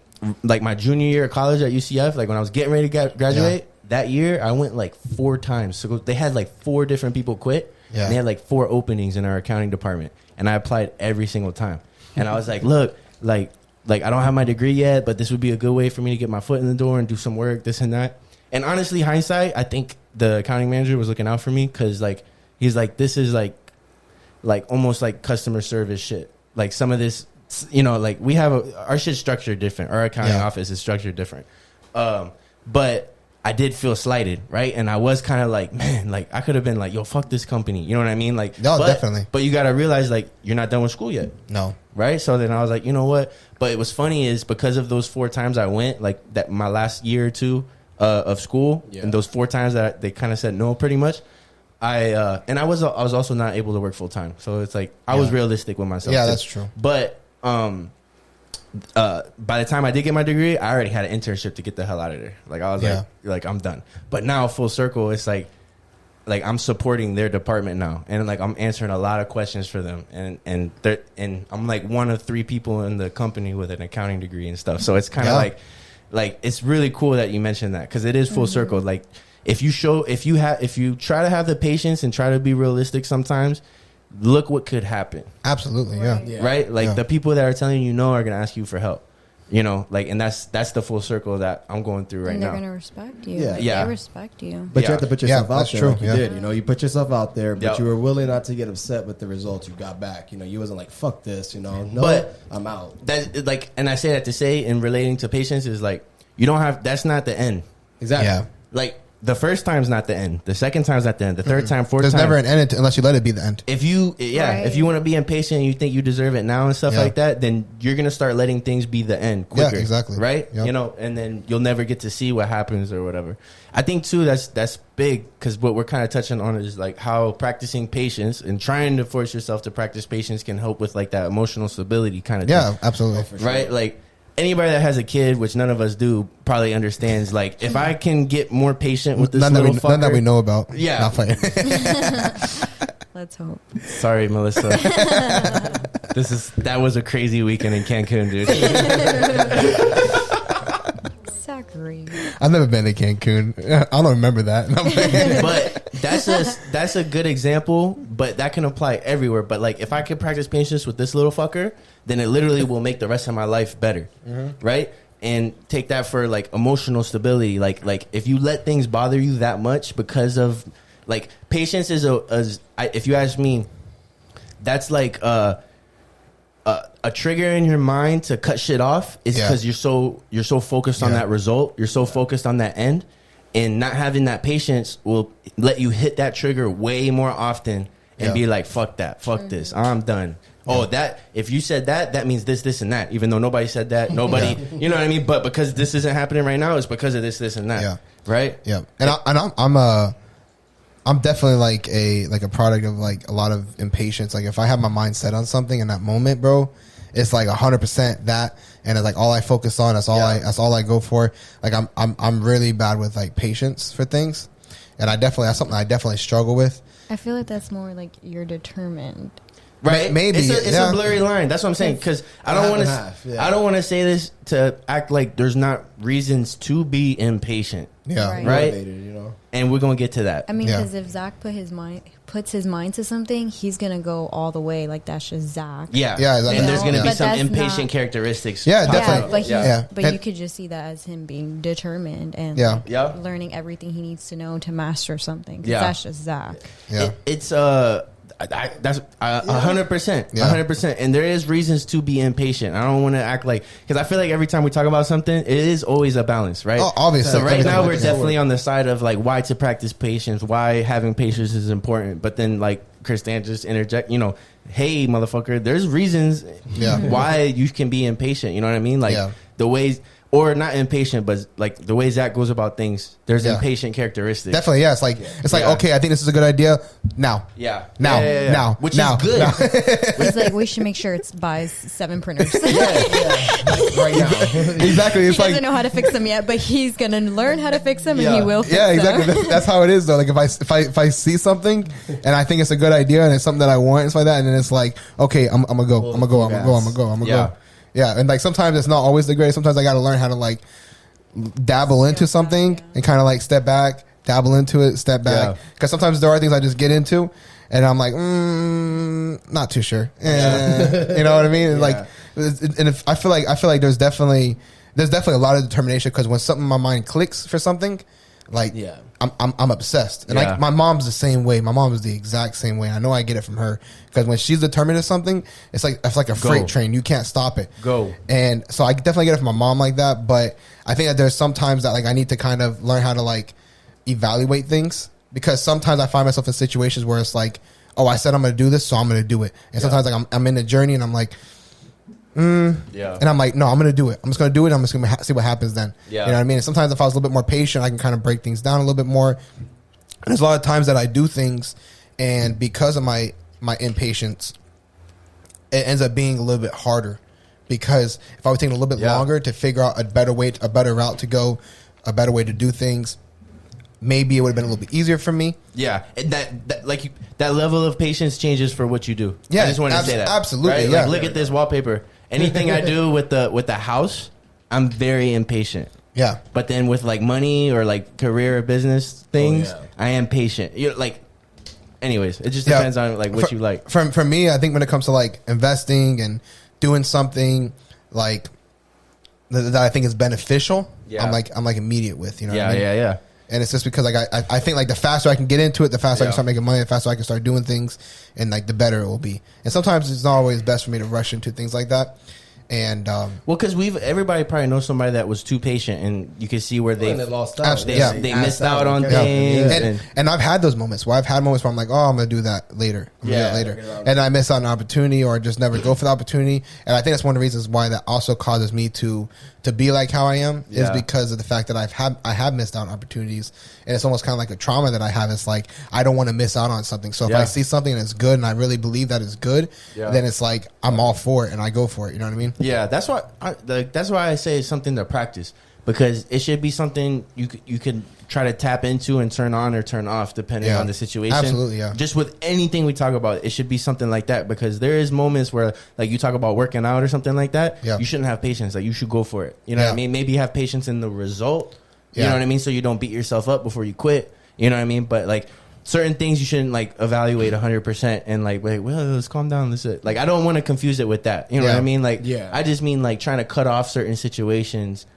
[SPEAKER 5] like my junior year of college at UCF, like when I was getting ready to graduate, that year I went like 4 times. So they had like 4 different people quit. Yeah. And they had like 4 openings in our accounting department. And I applied every single time. And I was like, look, like I don't have my degree yet, but this would be a good way for me to get my foot in the door and do some work, this and that. And honestly, hindsight, I think the accounting manager was looking out for me because like he's like, this is like almost like customer service shit. Like some of this, you know, like we have our shit's structured different. Our accounting office is structured different. But I did feel slighted, right? And I was kind of like, man, like I could have been like, yo, fuck this company. You know what I mean? Like,
[SPEAKER 4] no, definitely.
[SPEAKER 5] But you got to realize like you're not done with school yet.
[SPEAKER 4] No.
[SPEAKER 5] Right? So then I was like, you know what? But it was funny is because of those 4 times I went, like that my last year or 2 of school, and those 4 times that they kind of said no pretty much, I was also not able to work full time. So it's like I was realistic with myself.
[SPEAKER 4] Yeah,
[SPEAKER 5] too.
[SPEAKER 4] that's true.
[SPEAKER 5] But by the time I did get my degree, I already had an internship to get the hell out of there. Like I was like I'm done. But now full circle, it's like I'm supporting their department now, and like I'm answering a lot of questions for them, and I'm like one of 3 people in the company with an accounting degree and stuff. So it's kind of like it's really cool that you mentioned that because it is full circle. Like if you try to have the patience and try to be realistic sometimes, look what could happen.
[SPEAKER 4] Absolutely,
[SPEAKER 5] right. Like the people that are telling you no are gonna ask you for help. You know, like, and that's the full circle that I'm going through right now.
[SPEAKER 6] They're gonna respect you.
[SPEAKER 5] Yeah.
[SPEAKER 6] They respect you.
[SPEAKER 1] But you have to put yourself out there.
[SPEAKER 4] True.
[SPEAKER 1] Like you did. You know, you put yourself out there, but you were willing not to get upset with the results you got back. You know, you wasn't like, fuck this. You know, no, but I'm out.
[SPEAKER 5] That like, and I say that to say in relating to patience is like you don't have. That's not the end.
[SPEAKER 1] Exactly.
[SPEAKER 4] Yeah.
[SPEAKER 5] Like. The first time's not the end. The second time's not the end. The third time, fourth time.
[SPEAKER 4] There's never an end unless you let it be the end.
[SPEAKER 5] If you want to be impatient and you think you deserve it now and stuff like that, then you're going to start letting things be the end quicker.
[SPEAKER 4] Yeah, exactly.
[SPEAKER 5] Right? Yep. You know, and then you'll never get to see what happens or whatever. I think, too, that's big because what we're kind of touching on is like how practicing patience and trying to force yourself to practice patience can help with like that emotional stability kind of thing.
[SPEAKER 4] Yeah, absolutely.
[SPEAKER 1] For sure.
[SPEAKER 5] Right? Like, anybody that has a kid, which none of us do, probably understands. Like, if I can get more patient with this
[SPEAKER 4] none
[SPEAKER 5] little fucker,
[SPEAKER 4] none that we know about.
[SPEAKER 5] Yeah.
[SPEAKER 4] Not playing.
[SPEAKER 6] Let's hope.
[SPEAKER 5] Sorry, Melissa. That was a crazy weekend in Cancun, dude.
[SPEAKER 6] Zachary.
[SPEAKER 4] I've never been to Cancun. I don't remember that.
[SPEAKER 5] But that's a good example. But that can apply everywhere. But like, if I could practice patience with this little fucker, then it literally will make the rest of my life better, right? And take that for like emotional stability. Like if you let things bother you that much because of like patience is if you ask me, that's like a trigger in your mind to cut shit off is because you're so focused on that result, you're so focused on that end, and not having that patience will let you hit that trigger way more often and be like, fuck that, fuck this, I'm done. Oh, that if you said that means this, and that. Even though nobody said that, nobody, you know what I mean. But because this isn't happening right now, it's because of this, and that. Right.
[SPEAKER 4] Yeah. And I'm definitely like a product of like a lot of impatience. Like if I have my mind set on something in that moment, bro, it's like 100% that, and it's like all I focus on. That's all I go for. Like I'm really bad with like patience for things, and that's something I definitely struggle with.
[SPEAKER 6] I feel like that's more like you're determined.
[SPEAKER 5] Right,
[SPEAKER 4] maybe
[SPEAKER 5] it's a blurry line. That's what I'm saying. Because I don't want to say this to act like there's not reasons to be impatient.
[SPEAKER 4] Yeah,
[SPEAKER 6] right.
[SPEAKER 1] Motivated, you know.
[SPEAKER 5] And we're gonna get to that.
[SPEAKER 6] I mean, because if Zach puts his mind to something, he's gonna go all the way. Like that's just Zach.
[SPEAKER 5] Yeah.
[SPEAKER 4] Exactly.
[SPEAKER 5] And there's gonna be
[SPEAKER 6] But
[SPEAKER 5] some
[SPEAKER 6] that's
[SPEAKER 5] impatient characteristics.
[SPEAKER 4] Yeah, definitely.
[SPEAKER 6] But you could just see that as him being determined and learning everything he needs to know to master something. Yeah, that's just Zach.
[SPEAKER 5] Yeah, it's that's 100%, 100%. And there is reasons to be impatient. I don't want to act like, because I feel like every time we talk about something, it is always a balance, right?
[SPEAKER 4] Oh, obviously.
[SPEAKER 5] So right now we're definitely on the side of like why to practice patience, why having patience is important. But then like Christan just interject, you know, hey motherfucker, there's reasons why you can be impatient. You know what I mean? Like the ways. Or not impatient, but like the way Zach goes about things, there's impatient characteristics.
[SPEAKER 4] Definitely, yeah. It's like okay, I think this is a good idea. Now, now,
[SPEAKER 5] which is good.
[SPEAKER 6] It's like we should make sure it's buys 7 printers.
[SPEAKER 1] Right now,
[SPEAKER 4] exactly. It's
[SPEAKER 6] he doesn't know how to fix them yet, but he's gonna learn how to fix them, and he will. Fix
[SPEAKER 4] exactly.
[SPEAKER 6] them.
[SPEAKER 4] That's how it is, though. Like if I see something and I think it's a good idea and it's something that I want, it's like that, and then it's like, okay, I'm gonna go. Yeah, and like sometimes it's not always the greatest. Sometimes I got to learn how to like dabble into something and kind of like step back, dabble into it, step back. Because sometimes there are things I just get into, and I'm like, not too sure. You know what I mean? And like, and if I feel like there's definitely a lot of determination, because when something in my mind clicks for something, like I'm obsessed. And like my mom's the same way. My mom is the exact same way. I know I get it from her, because when she's determined to something, it's like a freight train. You can't stop it.
[SPEAKER 5] Go.
[SPEAKER 4] And so I definitely get it from my mom like that. But I think that there's sometimes that like I need to kind of learn how to like evaluate things, because sometimes I find myself in situations where it's like, oh, I said I'm going to do this, so I'm going to do it. And sometimes like I'm in the journey and I'm like, and I'm like, no, I'm going to do it. I'm just going to do it. I'm just going to see what happens then. You know what I mean? And sometimes if I was a little bit more patient, I can kind of break things down a little bit more. And there's a lot of times that I do things, and because of my impatience, it ends up being a little bit harder, because if I was taking a little bit longer to figure out a better route to go, a better way to do things, maybe it would have been a little bit easier for me. Yeah,
[SPEAKER 5] and that level of patience changes for what you do.
[SPEAKER 4] Yeah,
[SPEAKER 5] I just wanted to say that.
[SPEAKER 4] Absolutely.
[SPEAKER 5] Right? Like, look at this wallpaper. Anything I do with the house, I'm very impatient.
[SPEAKER 4] Yeah,
[SPEAKER 5] but then with like money or like career or business things, I am patient. You know, like, anyways, it just depends on like what you like.
[SPEAKER 4] For me, I think when it comes to like investing and doing something like that I think is beneficial, I'm like immediate with, you know. What I mean?
[SPEAKER 5] Yeah.
[SPEAKER 4] And it's just because like I think like the faster I can get into it, the faster I can start making money, the faster I can start doing things, and like the better it will be. And sometimes it's not always best for me to rush into things like that. And
[SPEAKER 5] well, because everybody probably knows somebody that was too patient, and you can see where they
[SPEAKER 1] lost out.
[SPEAKER 5] They missed out on things.
[SPEAKER 4] And I've had those moments where I'm like, oh, I'm gonna do that later. And I miss out on an opportunity, or just never go for the opportunity. And I think that's one of the reasons why that also causes me to be like how I am, is because of the fact that I have missed out on opportunities, and it's almost kind of like a trauma that I have. It's like I don't want to miss out on something. So if I see something that's good and I really believe that it's good, then it's like I'm all for it and I go for it. You know what I mean?
[SPEAKER 5] Yeah, that's why I say it's something to practice, because it should be something you can try to tap into and turn on or turn off depending on the situation.
[SPEAKER 4] Absolutely,
[SPEAKER 5] Just with anything we talk about, it should be something like that, because there is moments where like you talk about working out or something like that, you shouldn't have patience. Like, you should go for it. You know what I mean? Maybe have patience in the result. You know what I mean? So you don't beat yourself up before you quit. You know what I mean? But like certain things you shouldn't like evaluate 100% and like, wait, well, let's calm down. Like, I don't want to confuse it with that. You know what I mean? Like, I just mean like trying to cut off certain situations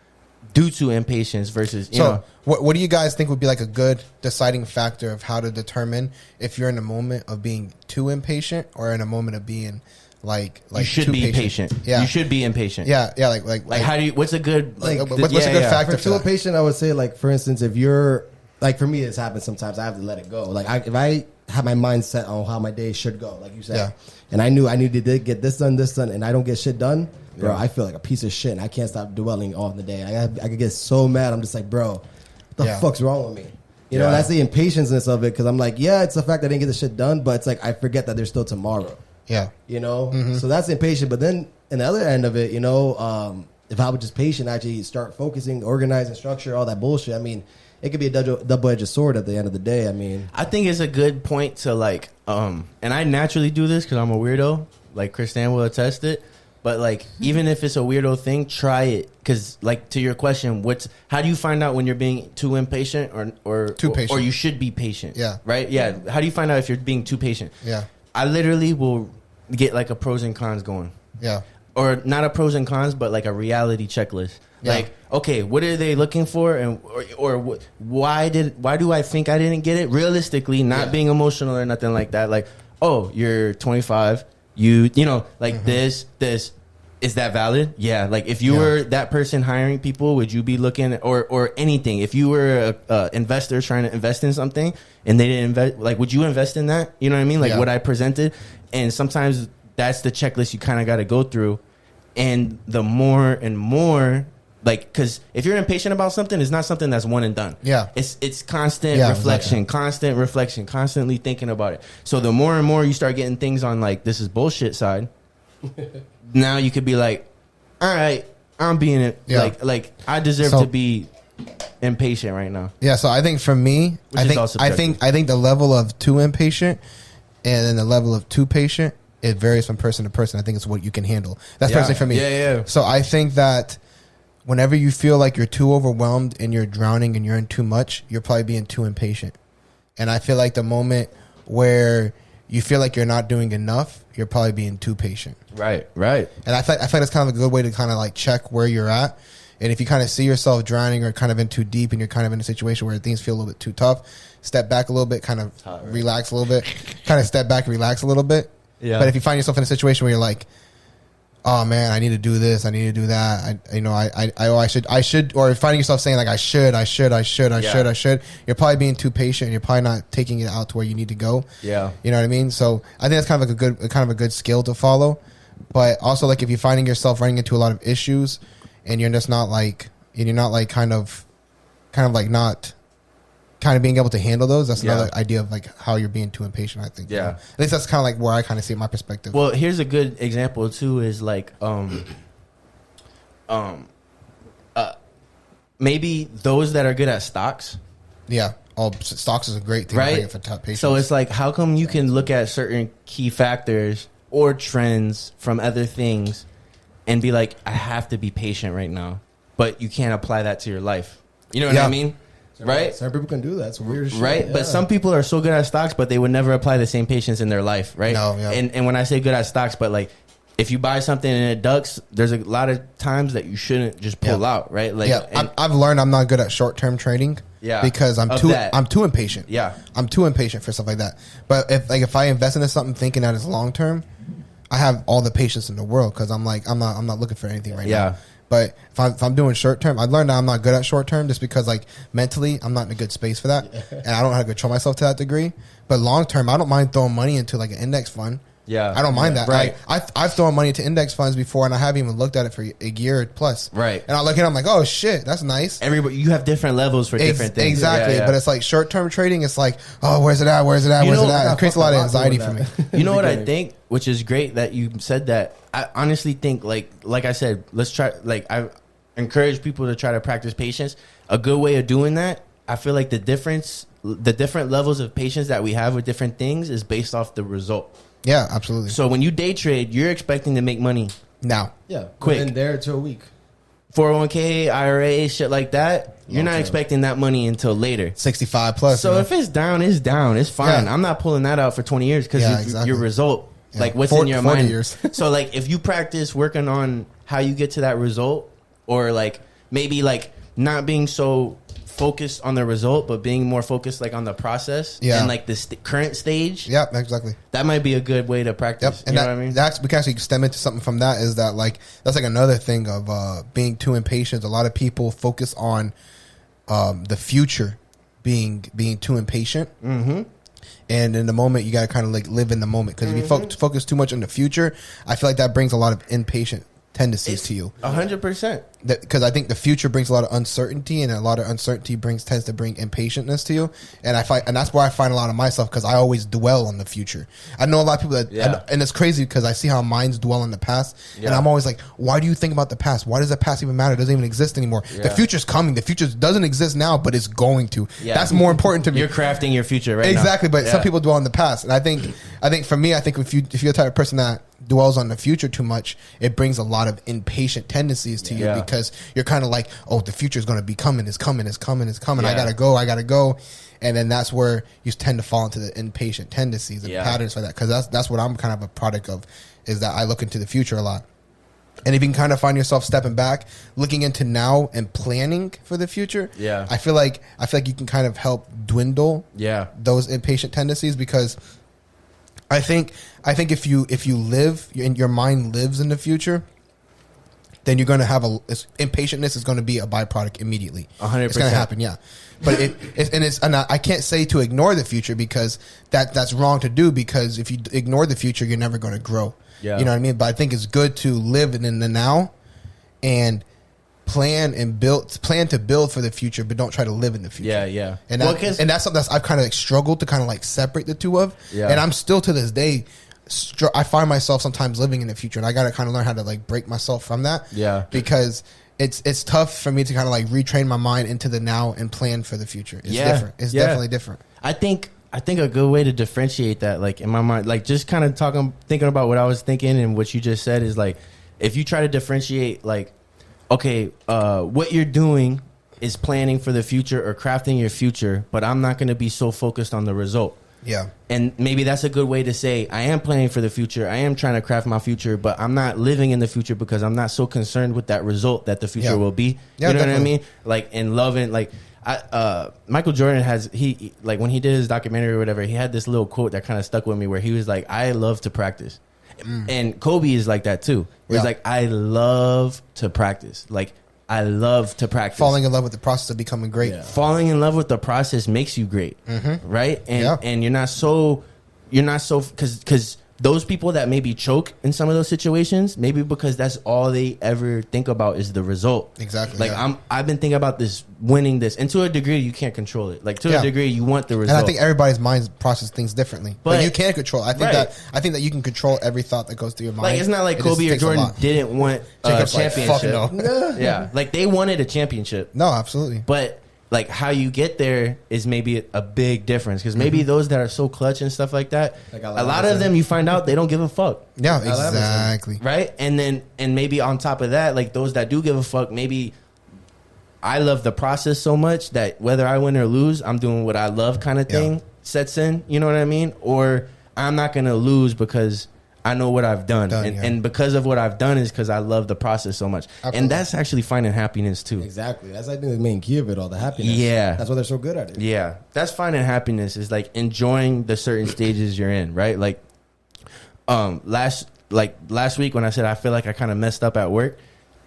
[SPEAKER 5] due to impatience versus, you know.
[SPEAKER 4] What do you guys think would be like a good deciding factor of how to determine if you're in a moment of being too impatient or in a moment of being like you should
[SPEAKER 5] be
[SPEAKER 4] patient?
[SPEAKER 5] Patient. Yeah, you should be impatient.
[SPEAKER 4] Yeah.
[SPEAKER 5] Like how do you? What's a good
[SPEAKER 4] what's a good factor
[SPEAKER 1] for too impatient? I would say, like, for instance, if you're like, for me, this happens sometimes. I have to let it go. Like, if I have my mind set on how my day should go, like you said, and I knew I needed to get this done, and I don't get shit done, bro, I feel like a piece of shit, and I can't stop dwelling on the day. I could get so mad. I'm just like, bro, what the fuck's wrong with me? You know, and that's the impatience of it, because I'm like, it's the fact that I didn't get the shit done, but it's like I forget that there's still tomorrow.
[SPEAKER 4] Yeah.
[SPEAKER 1] You know? So that's impatient. But then in the other end of it, you know, if I was just patient, actually start focusing, organizing, structure, all that bullshit, I mean, it could be a double-edged sword at the end of the day. I mean,
[SPEAKER 5] I think it's a good point to like, and I naturally do this because I'm a weirdo, like Christan will attest it. But like, even if it's a weirdo thing, try it. Because like, to your question, how do you find out when you're being too impatient or
[SPEAKER 4] too patient,
[SPEAKER 5] or you should be patient?
[SPEAKER 4] Yeah.
[SPEAKER 5] Right. Yeah. How do you find out if you're being too patient?
[SPEAKER 4] Yeah.
[SPEAKER 5] I literally will get like a pros and cons going.
[SPEAKER 4] Yeah.
[SPEAKER 5] Or not a pros and cons, but like a reality checklist. Yeah. Like, okay, what are they looking for, and or why do I think I didn't get it? Realistically, not being emotional or nothing like that. Like, oh, you're 25. You know, like this is that valid? Yeah. Like, if you were that person hiring people, would you be looking or anything? If you were a investor trying to invest in something and they didn't invest, like, would you invest in that? You know what I mean? Like what I presented. And sometimes that's the checklist you kind of got to go through. And the more and more, like, because if you're impatient about something, it's not something that's one and done.
[SPEAKER 4] Yeah.
[SPEAKER 5] It's constant reflection, constantly thinking about it. So the more and more you start getting things on, like, this is bullshit side, now you could be like, all right, I'm being it. Yeah. Like I deserve to be impatient right now.
[SPEAKER 4] Yeah. So I think for me, I think the level of too impatient and then the level of too patient it varies from person to person. I think it's what you can handle. That's personally for me.
[SPEAKER 5] Yeah.
[SPEAKER 4] So I think that whenever you feel like you're too overwhelmed and you're drowning and you're in too much, you're probably being too impatient. And I feel like the moment where you feel like you're not doing enough, you're probably being too patient.
[SPEAKER 5] Right.
[SPEAKER 4] And I feel like that's kind of a good way to kind of like check where you're at. And if you kind of see yourself drowning or kind of in too deep and you're kind of in a situation where things feel a little bit too tough, step back a little bit, kind of relax a little bit, kind of step back and relax a little bit. Yeah. But if you find yourself in a situation where you're like, oh man, I need to do this, I need to do that, I should, or finding yourself saying like I should, you're probably being too patient and you're probably not taking it out to where you need to go.
[SPEAKER 5] Yeah.
[SPEAKER 4] You know what I mean? So I think that's kind of a good skill to follow. But also like if you're finding yourself running into a lot of issues and you're just not like, and you're not like kind of like not kind of being able to handle those, that's another idea of like how you're being too impatient, I think.
[SPEAKER 5] Yeah.
[SPEAKER 4] At least that's kind of like where I kind of see my perspective.
[SPEAKER 5] Well, here's a good example too is like maybe those that are good at stocks.
[SPEAKER 4] Yeah. Stocks is a great thing,
[SPEAKER 5] right?
[SPEAKER 4] For top patients.
[SPEAKER 5] So it's like, how come you can look at certain key factors or trends from other things and be like, I have to be patient right now, but you can't apply that to your life. You know what I mean? Right?
[SPEAKER 1] Some people can do that. It's weird shit.
[SPEAKER 5] Right? Yeah. But some people are so good at stocks, but they would never apply the same patience in their life, right?
[SPEAKER 4] No, yeah.
[SPEAKER 5] And when I say good at stocks, but like if you buy something and it ducks, there's a lot of times that you shouldn't just pull out, right? Like,
[SPEAKER 4] I've learned I'm not good at short-term trading.
[SPEAKER 5] Yeah.
[SPEAKER 4] Because I'm too impatient.
[SPEAKER 5] Yeah.
[SPEAKER 4] I'm too impatient for stuff like that. But if I invest into something thinking that it's long-term, I have all the patience in the world because I'm not looking for anything right now. But if I'm doing short term, I learned that I'm not good at short term just because like mentally I'm not in a good space for that, and I don't know how to control myself to that degree. But long term, I don't mind throwing money into like an index fund.
[SPEAKER 5] Yeah,
[SPEAKER 4] I don't mind that.
[SPEAKER 5] Right,
[SPEAKER 4] I've thrown money into index funds before, and I haven't even looked at it for a year plus.
[SPEAKER 5] Right,
[SPEAKER 4] and I look at it, I'm like, oh shit, that's nice.
[SPEAKER 5] Everybody, you have different levels for different things.
[SPEAKER 4] Exactly, but it's like short term trading. It's like, oh, where's it at? It creates a lot of anxiety for me.
[SPEAKER 5] You know what I think, which is great that you said that. I honestly think like I said, let's try. Like I encourage people to try to practice patience. A good way of doing that, I feel like the different levels of patience that we have with different things is based off the result.
[SPEAKER 4] Yeah, absolutely.
[SPEAKER 5] So when you day trade, you're expecting to make money
[SPEAKER 4] now.
[SPEAKER 1] Yeah,
[SPEAKER 5] quick.
[SPEAKER 1] Within there to a week.
[SPEAKER 5] 401k, IRA, shit like that. You're not expecting that money until later.
[SPEAKER 4] 65 plus.
[SPEAKER 5] So if it's down, it's down. It's fine. I'm not pulling that out for 20 years because your result, like what's in your mind.
[SPEAKER 4] Years.
[SPEAKER 5] So like if you practice working on how you get to that result, or like maybe like not being so focused on the result, but being more focused like on the process and like the current stage.
[SPEAKER 4] Yeah, exactly.
[SPEAKER 5] That might be a good way to practice.
[SPEAKER 4] Yep. And
[SPEAKER 5] you know what I mean?
[SPEAKER 4] We can actually stem into something from that is that like that's like another thing of being too impatient. A lot of people focus on the future being too impatient. Mm-hmm. And in the moment, you got to kind of like live in the moment because if you focus too much on the future, I feel like that brings a lot of impatient tendencies to you.
[SPEAKER 5] 100%.
[SPEAKER 4] Because I think the future brings a lot of uncertainty, and a lot of uncertainty tends to bring impatientness to you. And and that's where I find a lot of myself because I always dwell on the future. I know a lot of people that, and it's crazy because I see how minds dwell on the past, and I'm always like, why do you think about the past? Why does the past even matter? It doesn't even exist anymore. The future's coming. The future doesn't exist now, but it's going to. That's more important to me.
[SPEAKER 5] You're crafting your future right now.
[SPEAKER 4] Exactly, but some people dwell on the past, and I think for me, I think if you're the type of person that dwells on the future too much, it brings a lot of impatient tendencies to you because you're kind of like, oh, the future is going to be coming. It's coming. I gotta go. And then that's where you tend to fall into the impatient tendencies and patterns for that. Because that's what I'm kind of a product of, is that I look into the future a lot. And if you can kind of find yourself stepping back, looking into now and planning for the future, I feel like you can kind of help dwindle those impatient tendencies because I think if you live and your mind lives in the future, then you're going to have impatientness is going to be a byproduct immediately.
[SPEAKER 5] 100%.
[SPEAKER 4] It's going to happen, But and I can't say to ignore the future because that's wrong to do because if you ignore the future, you're never going to grow. Yeah. You know what I mean? But I think it's good to live in the now and plan to build for the future, but don't try to live in the future.
[SPEAKER 5] Yeah.
[SPEAKER 4] And that's something I've kind of like struggled to kind of like separate the two of. Yeah. And I'm still to this day, I find myself sometimes living in the future, and I got to kind of learn how to like break myself from that. Yeah. Because it's tough for me to kind of like retrain my mind into the now and plan for the future. It's different. It's definitely different.
[SPEAKER 5] I think I think a good way to differentiate that, like in my mind, like just kind of thinking about what I was thinking and what you just said is like, if you try to differentiate, like, okay, what you're doing is planning for the future or crafting your future, but I'm not going to be so focused on the result.
[SPEAKER 4] Yeah.
[SPEAKER 5] And maybe that's a good way to say, I am planning for the future. I am trying to craft my future, but I'm not living in the future because I'm not so concerned with that result that the future will be.
[SPEAKER 4] Yeah,
[SPEAKER 5] you know
[SPEAKER 4] definitely.
[SPEAKER 5] what I mean? Like, and loving, like, Michael Jordan he like when he did his documentary or whatever, he had this little quote that kind of stuck with me where he was like, I love to practice. And Kobe is like that too. Where he's like, I love to practice. Like, I love to practice.
[SPEAKER 4] Falling in love with the process of becoming great.
[SPEAKER 5] Yeah. Falling in love with the process makes you great, right? And you're not so because those people that maybe choke in some of those situations, maybe because that's all they ever think about is the result.
[SPEAKER 4] Exactly.
[SPEAKER 5] Like I've been thinking about this, winning this, and to a degree you can't control it. Like to a degree you want the result.
[SPEAKER 4] And I think everybody's minds process things differently, but you can't control. I think that you can control every thought that goes through your mind.
[SPEAKER 5] Like it's not like Kobe or Jordan didn't want a championship.
[SPEAKER 4] Like, fuck no.
[SPEAKER 5] Yeah, like they wanted a championship.
[SPEAKER 4] No, absolutely.
[SPEAKER 5] But like how you get there is maybe a big difference because maybe those that are so clutch and stuff like that, like a lot of them you find out they don't give a fuck.
[SPEAKER 4] Yeah, exactly.
[SPEAKER 5] Right, and maybe on top of that, like those that do give a fuck, maybe I love the process so much that whether I win or lose, I'm doing what I love kind of thing sets in. You know what I mean? Or I'm not gonna lose because I know what I've done. And because of what I've done is because I love the process so much. Absolutely. And that's actually finding happiness too.
[SPEAKER 1] Exactly. That's, I think, the main key of it all, the happiness.
[SPEAKER 5] Yeah.
[SPEAKER 1] That's why they're so good at it.
[SPEAKER 5] Yeah. That's finding happiness is like enjoying the certain stages you're in, right? Like last week when I said I feel like I kind of messed up at work,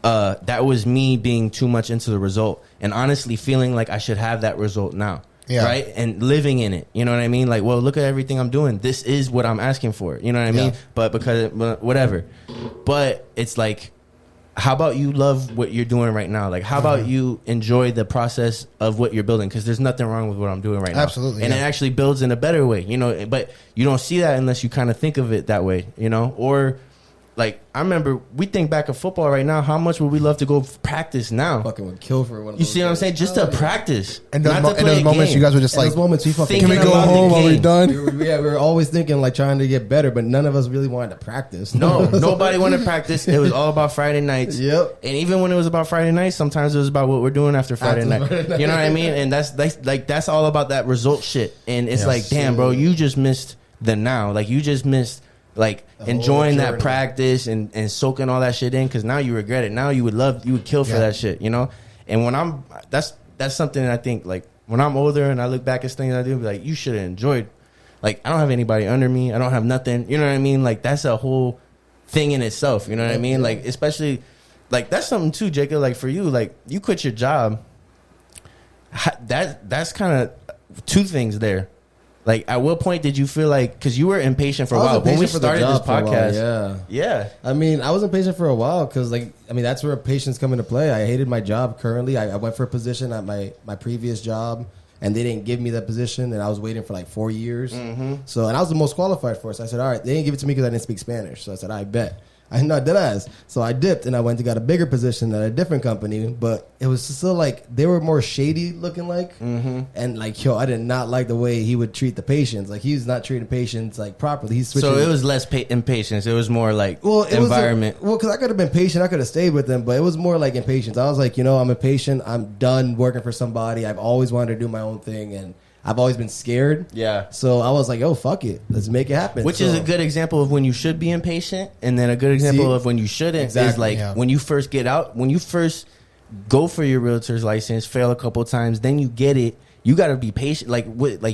[SPEAKER 5] that was me being too much into the result and honestly feeling like I should have that result now. Yeah. Right. And living in it. You know what I mean? Like, well, look at everything I'm doing. This is what I'm asking for. You know what I mean? But whatever. But it's like, how about you love what you're doing right now? Like, how about you enjoy the process of what you're building? Because there's nothing wrong with what I'm doing right now.
[SPEAKER 4] Absolutely.
[SPEAKER 5] And it actually builds in a better way, you know, but you don't see that unless you kind of think of it that way, you know, or like, I remember we think back of football right now. How much would we love to go practice now?
[SPEAKER 1] Fucking would kill for one of those.
[SPEAKER 5] You see what I'm saying? Just to practice.
[SPEAKER 4] And those moments, you guys were just like,
[SPEAKER 1] those moments,
[SPEAKER 4] can we go home? Are we done?
[SPEAKER 1] We were always thinking like trying to get better, but none of us really wanted to practice.
[SPEAKER 5] No, nobody wanted to practice. It was all about Friday nights.
[SPEAKER 1] Yep.
[SPEAKER 5] And even when it was about Friday nights, sometimes it was about what we're doing after Friday night. You know what I mean? And that's all about that result shit. And it's like, damn, bro, you just missed the now. Like you just missed. Like enjoying that practice and soaking all that shit in because now you regret it. Now you would kill for that shit, you know. And when that's something that I think like when I'm older and I look back at things I do, like you should have enjoyed. Like I don't have anybody under me. I don't have nothing. You know what I mean? Like that's a whole thing in itself. You know what I mean? Like especially like that's something too, Jacob. Like for you, like you quit your job. That's kind of two things there. Like, at what point did you feel like, because you were impatient for a while. When we started this podcast. Yeah.
[SPEAKER 1] I mean, I was impatient for a while because, like, I mean, that's where patience come into play. I hated my job currently. I went for a position at my previous job, and they didn't give me that position, and I was waiting for like 4 years. So, and I was the most qualified for it. So I said, all right, they didn't give it to me because I didn't speak Spanish. So I said, I bet. I know, dead ass. So I dipped and I went and got a bigger position at a different company, but it was still like they were more shady looking like, and like yo, I did not like the way he would treat the patients. Like he's not treating patients like properly. He's switching.
[SPEAKER 5] So it was less impatience. It was more like environment.
[SPEAKER 1] Because I could have been patient, I could have stayed with them, but it was more like impatience. I was like, you know, I'm impatient. I'm done working for somebody. I've always wanted to do my own thing, and I've always been scared. Yeah. So I was like, oh, fuck it. Let's make it happen.
[SPEAKER 5] Which is a good example of when you should be impatient. And then a good example of when you shouldn't is like when you first get out, when you first go for your realtor's license, fail a couple times, then you get it. You got to be patient. Like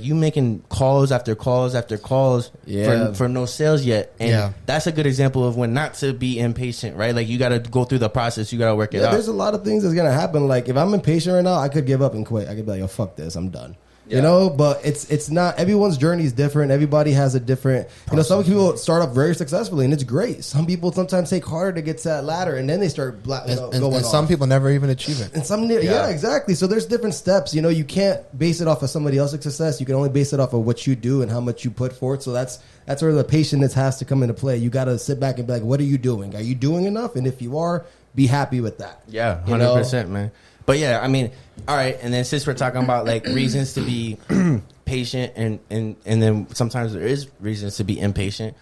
[SPEAKER 5] you making calls after calls after calls for no sales yet. And that's a good example of when not to be impatient, right? Like you got to go through the process. You got to work it out.
[SPEAKER 1] There's a lot of things that's going to happen. Like if I'm impatient right now, I could give up and quit. I could be like, oh, fuck this. I'm done. You know, but it's not, everyone's journey is different. Everybody has a different, you know, some people start off very successfully and it's great. Some people sometimes take harder to get to that ladder and then they start going
[SPEAKER 4] and some people never even achieve it.
[SPEAKER 1] And some, exactly. So there's different steps. You know, you can't base it off of somebody else's success. You can only base it off of what you do and how much you put forth. So that's where the patience has to come into play. You got to sit back and be like, what are you doing? Are you doing enough? And if you are, be happy with that.
[SPEAKER 5] Yeah, 100%, man. But yeah, I mean, all right. And then since we're talking about like reasons to be patient and then sometimes there is reasons to be impatient.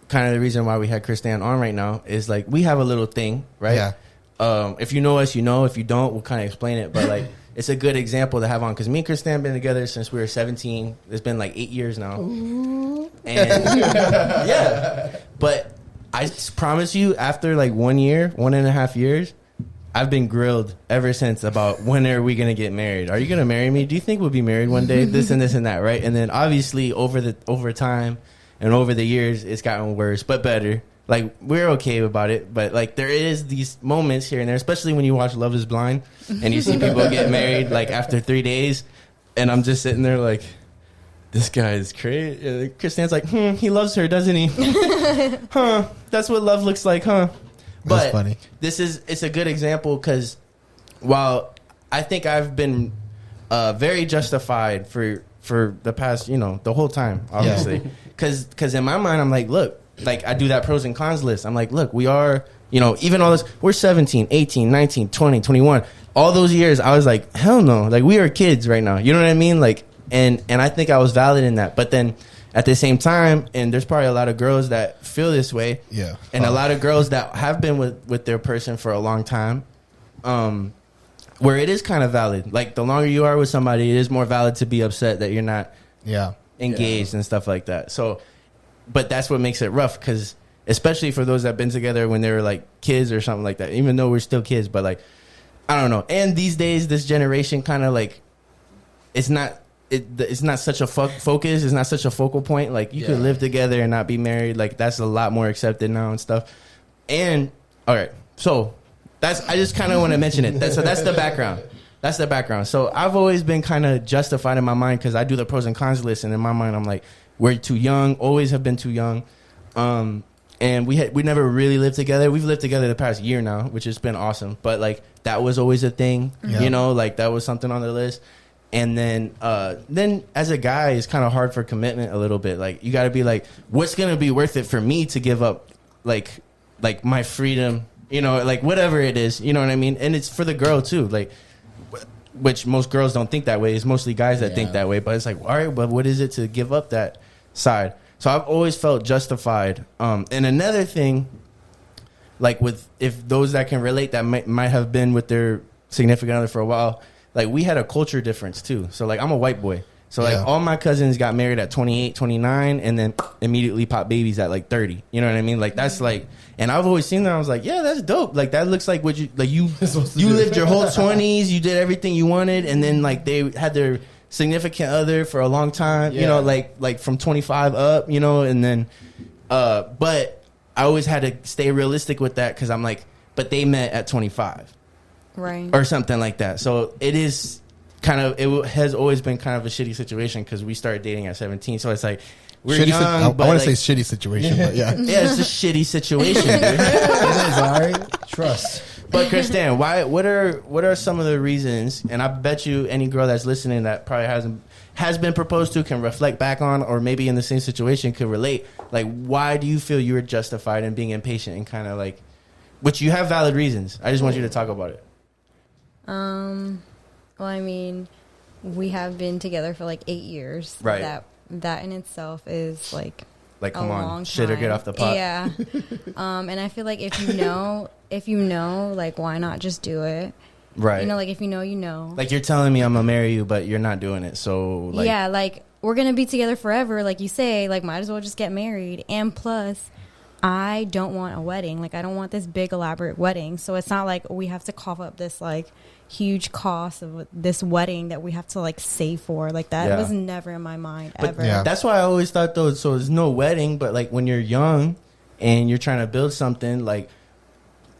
[SPEAKER 5] Kind of the reason why we had Christan on right now is like we have a little thing, right?
[SPEAKER 4] Yeah.
[SPEAKER 5] If you know us, you know. If you don't, we'll kind of explain it. But like, it's a good example to have on because me and Christan been together since we were 17. It's been like 8 years now. Ooh. And yeah, but I promise you, after like 1 year, 1.5 years, I've been grilled ever since about when are we gonna get married? Are you gonna marry me? Do you think we'll be married one day? This and this and that, right? And then obviously over time and over the years, it's gotten worse but better. Like, we're okay about it, but like there is these moments here and there, especially when you watch Love Is Blind and you see people get married like after 3 days, and I'm just sitting there like, this guy is crazy. Christian's like, he loves her, doesn't he? Huh? That's what love looks like, huh? But
[SPEAKER 4] that's funny.
[SPEAKER 5] It's a good example because while I think I've been very justified for the past, the whole time, obviously, because in my mind I'm like, look. Like, I do that pros and cons list. I'm like, look, we are, even all this, we're 17, 18, 19, 20, 21. All those years, I was like, hell no. Like, we are kids right now. You know what I mean? Like, and I think I was valid in that. But then at the same time, and there's probably a lot of girls that feel this way.
[SPEAKER 4] Yeah.
[SPEAKER 5] And a lot of girls that have been with their person for a long time, where it is kind of valid. Like, the longer you are with somebody, it is more valid to be upset that you're not engaged and stuff like that. So... But that's what makes it rough because especially for those that have been together when they were like kids or something like that, even though we're still kids, but like, I don't know. And these days, this generation kind of like, it's not such a focus. It's not such a focal point. Like you could live together and not be married. Like that's a lot more accepted now and stuff. And all right. So I just kind of want to mention it. So that's the background. That's the background. So I've always been kind of justified in my mind because I do the pros and cons list. And in my mind, I'm like, we're too young, always have been too young. And we never really lived together. We've lived together the past year now, which has been awesome. But like that was always a thing, like that was something on the list. And then as a guy, it's kind of hard for commitment a little bit. Like you got to be like, what's going to be worth it for me to give up like my freedom, like whatever it is, you know what I mean? And it's for the girl too. Like, which most girls don't think that way. It's mostly guys that think that way. But it's like, all right, but what is it to give up that side? So I've always felt justified. And another thing, like if those that can relate that might have been with their significant other for a while, like we had a culture difference too. So like I'm a white boy. So like all my cousins got married at 28, 29, and then immediately popped babies at like 30. You know what I mean? Like that's like, and I've always seen that. I was like, yeah, that's dope. Like that looks like what you lived your whole 20s. You did everything you wanted, and then like they had their significant other for a long time. You know, like from 25 up. And then, but I always had to stay realistic with that because I'm like, but they met at 25,
[SPEAKER 6] right,
[SPEAKER 5] or something like that. So it is. It has always been kind of a shitty situation because we started dating at 17. So it's like, we're
[SPEAKER 4] shitty
[SPEAKER 5] young.
[SPEAKER 4] I want to say shitty situation, but yeah.
[SPEAKER 5] Yeah, it's a shitty situation, dude.
[SPEAKER 1] It is, all right? Trust.
[SPEAKER 5] But Christan, what are some of the reasons, and I bet you any girl that's listening that probably has been proposed to can reflect back on, or maybe in the same situation could relate, like why do you feel you were justified in being impatient and kind of like, which you have valid reasons. I just want you to talk about it.
[SPEAKER 6] Well, I mean, we have been together for like 8 years.
[SPEAKER 5] Right.
[SPEAKER 6] That in itself is like
[SPEAKER 5] come
[SPEAKER 6] a
[SPEAKER 5] on,
[SPEAKER 6] long
[SPEAKER 5] shit
[SPEAKER 6] time.
[SPEAKER 5] or get off the pot.
[SPEAKER 6] Yeah. And I feel like if you know, like why not just do it?
[SPEAKER 5] Right.
[SPEAKER 6] Like if you know.
[SPEAKER 5] Like you're telling me I'm gonna marry you, but you're not doing it. So like,
[SPEAKER 6] yeah, like we're gonna be together forever. Like you say, like might as well just get married. And plus, I don't want a wedding. Like I don't want this big elaborate wedding. So it's not like we have to cough up this like huge cost of this wedding that we have to like save for. Like that was never in my mind ever.
[SPEAKER 5] Yeah. That's why I always thought though. So there's no wedding, but like when you're young and you're trying to build something, like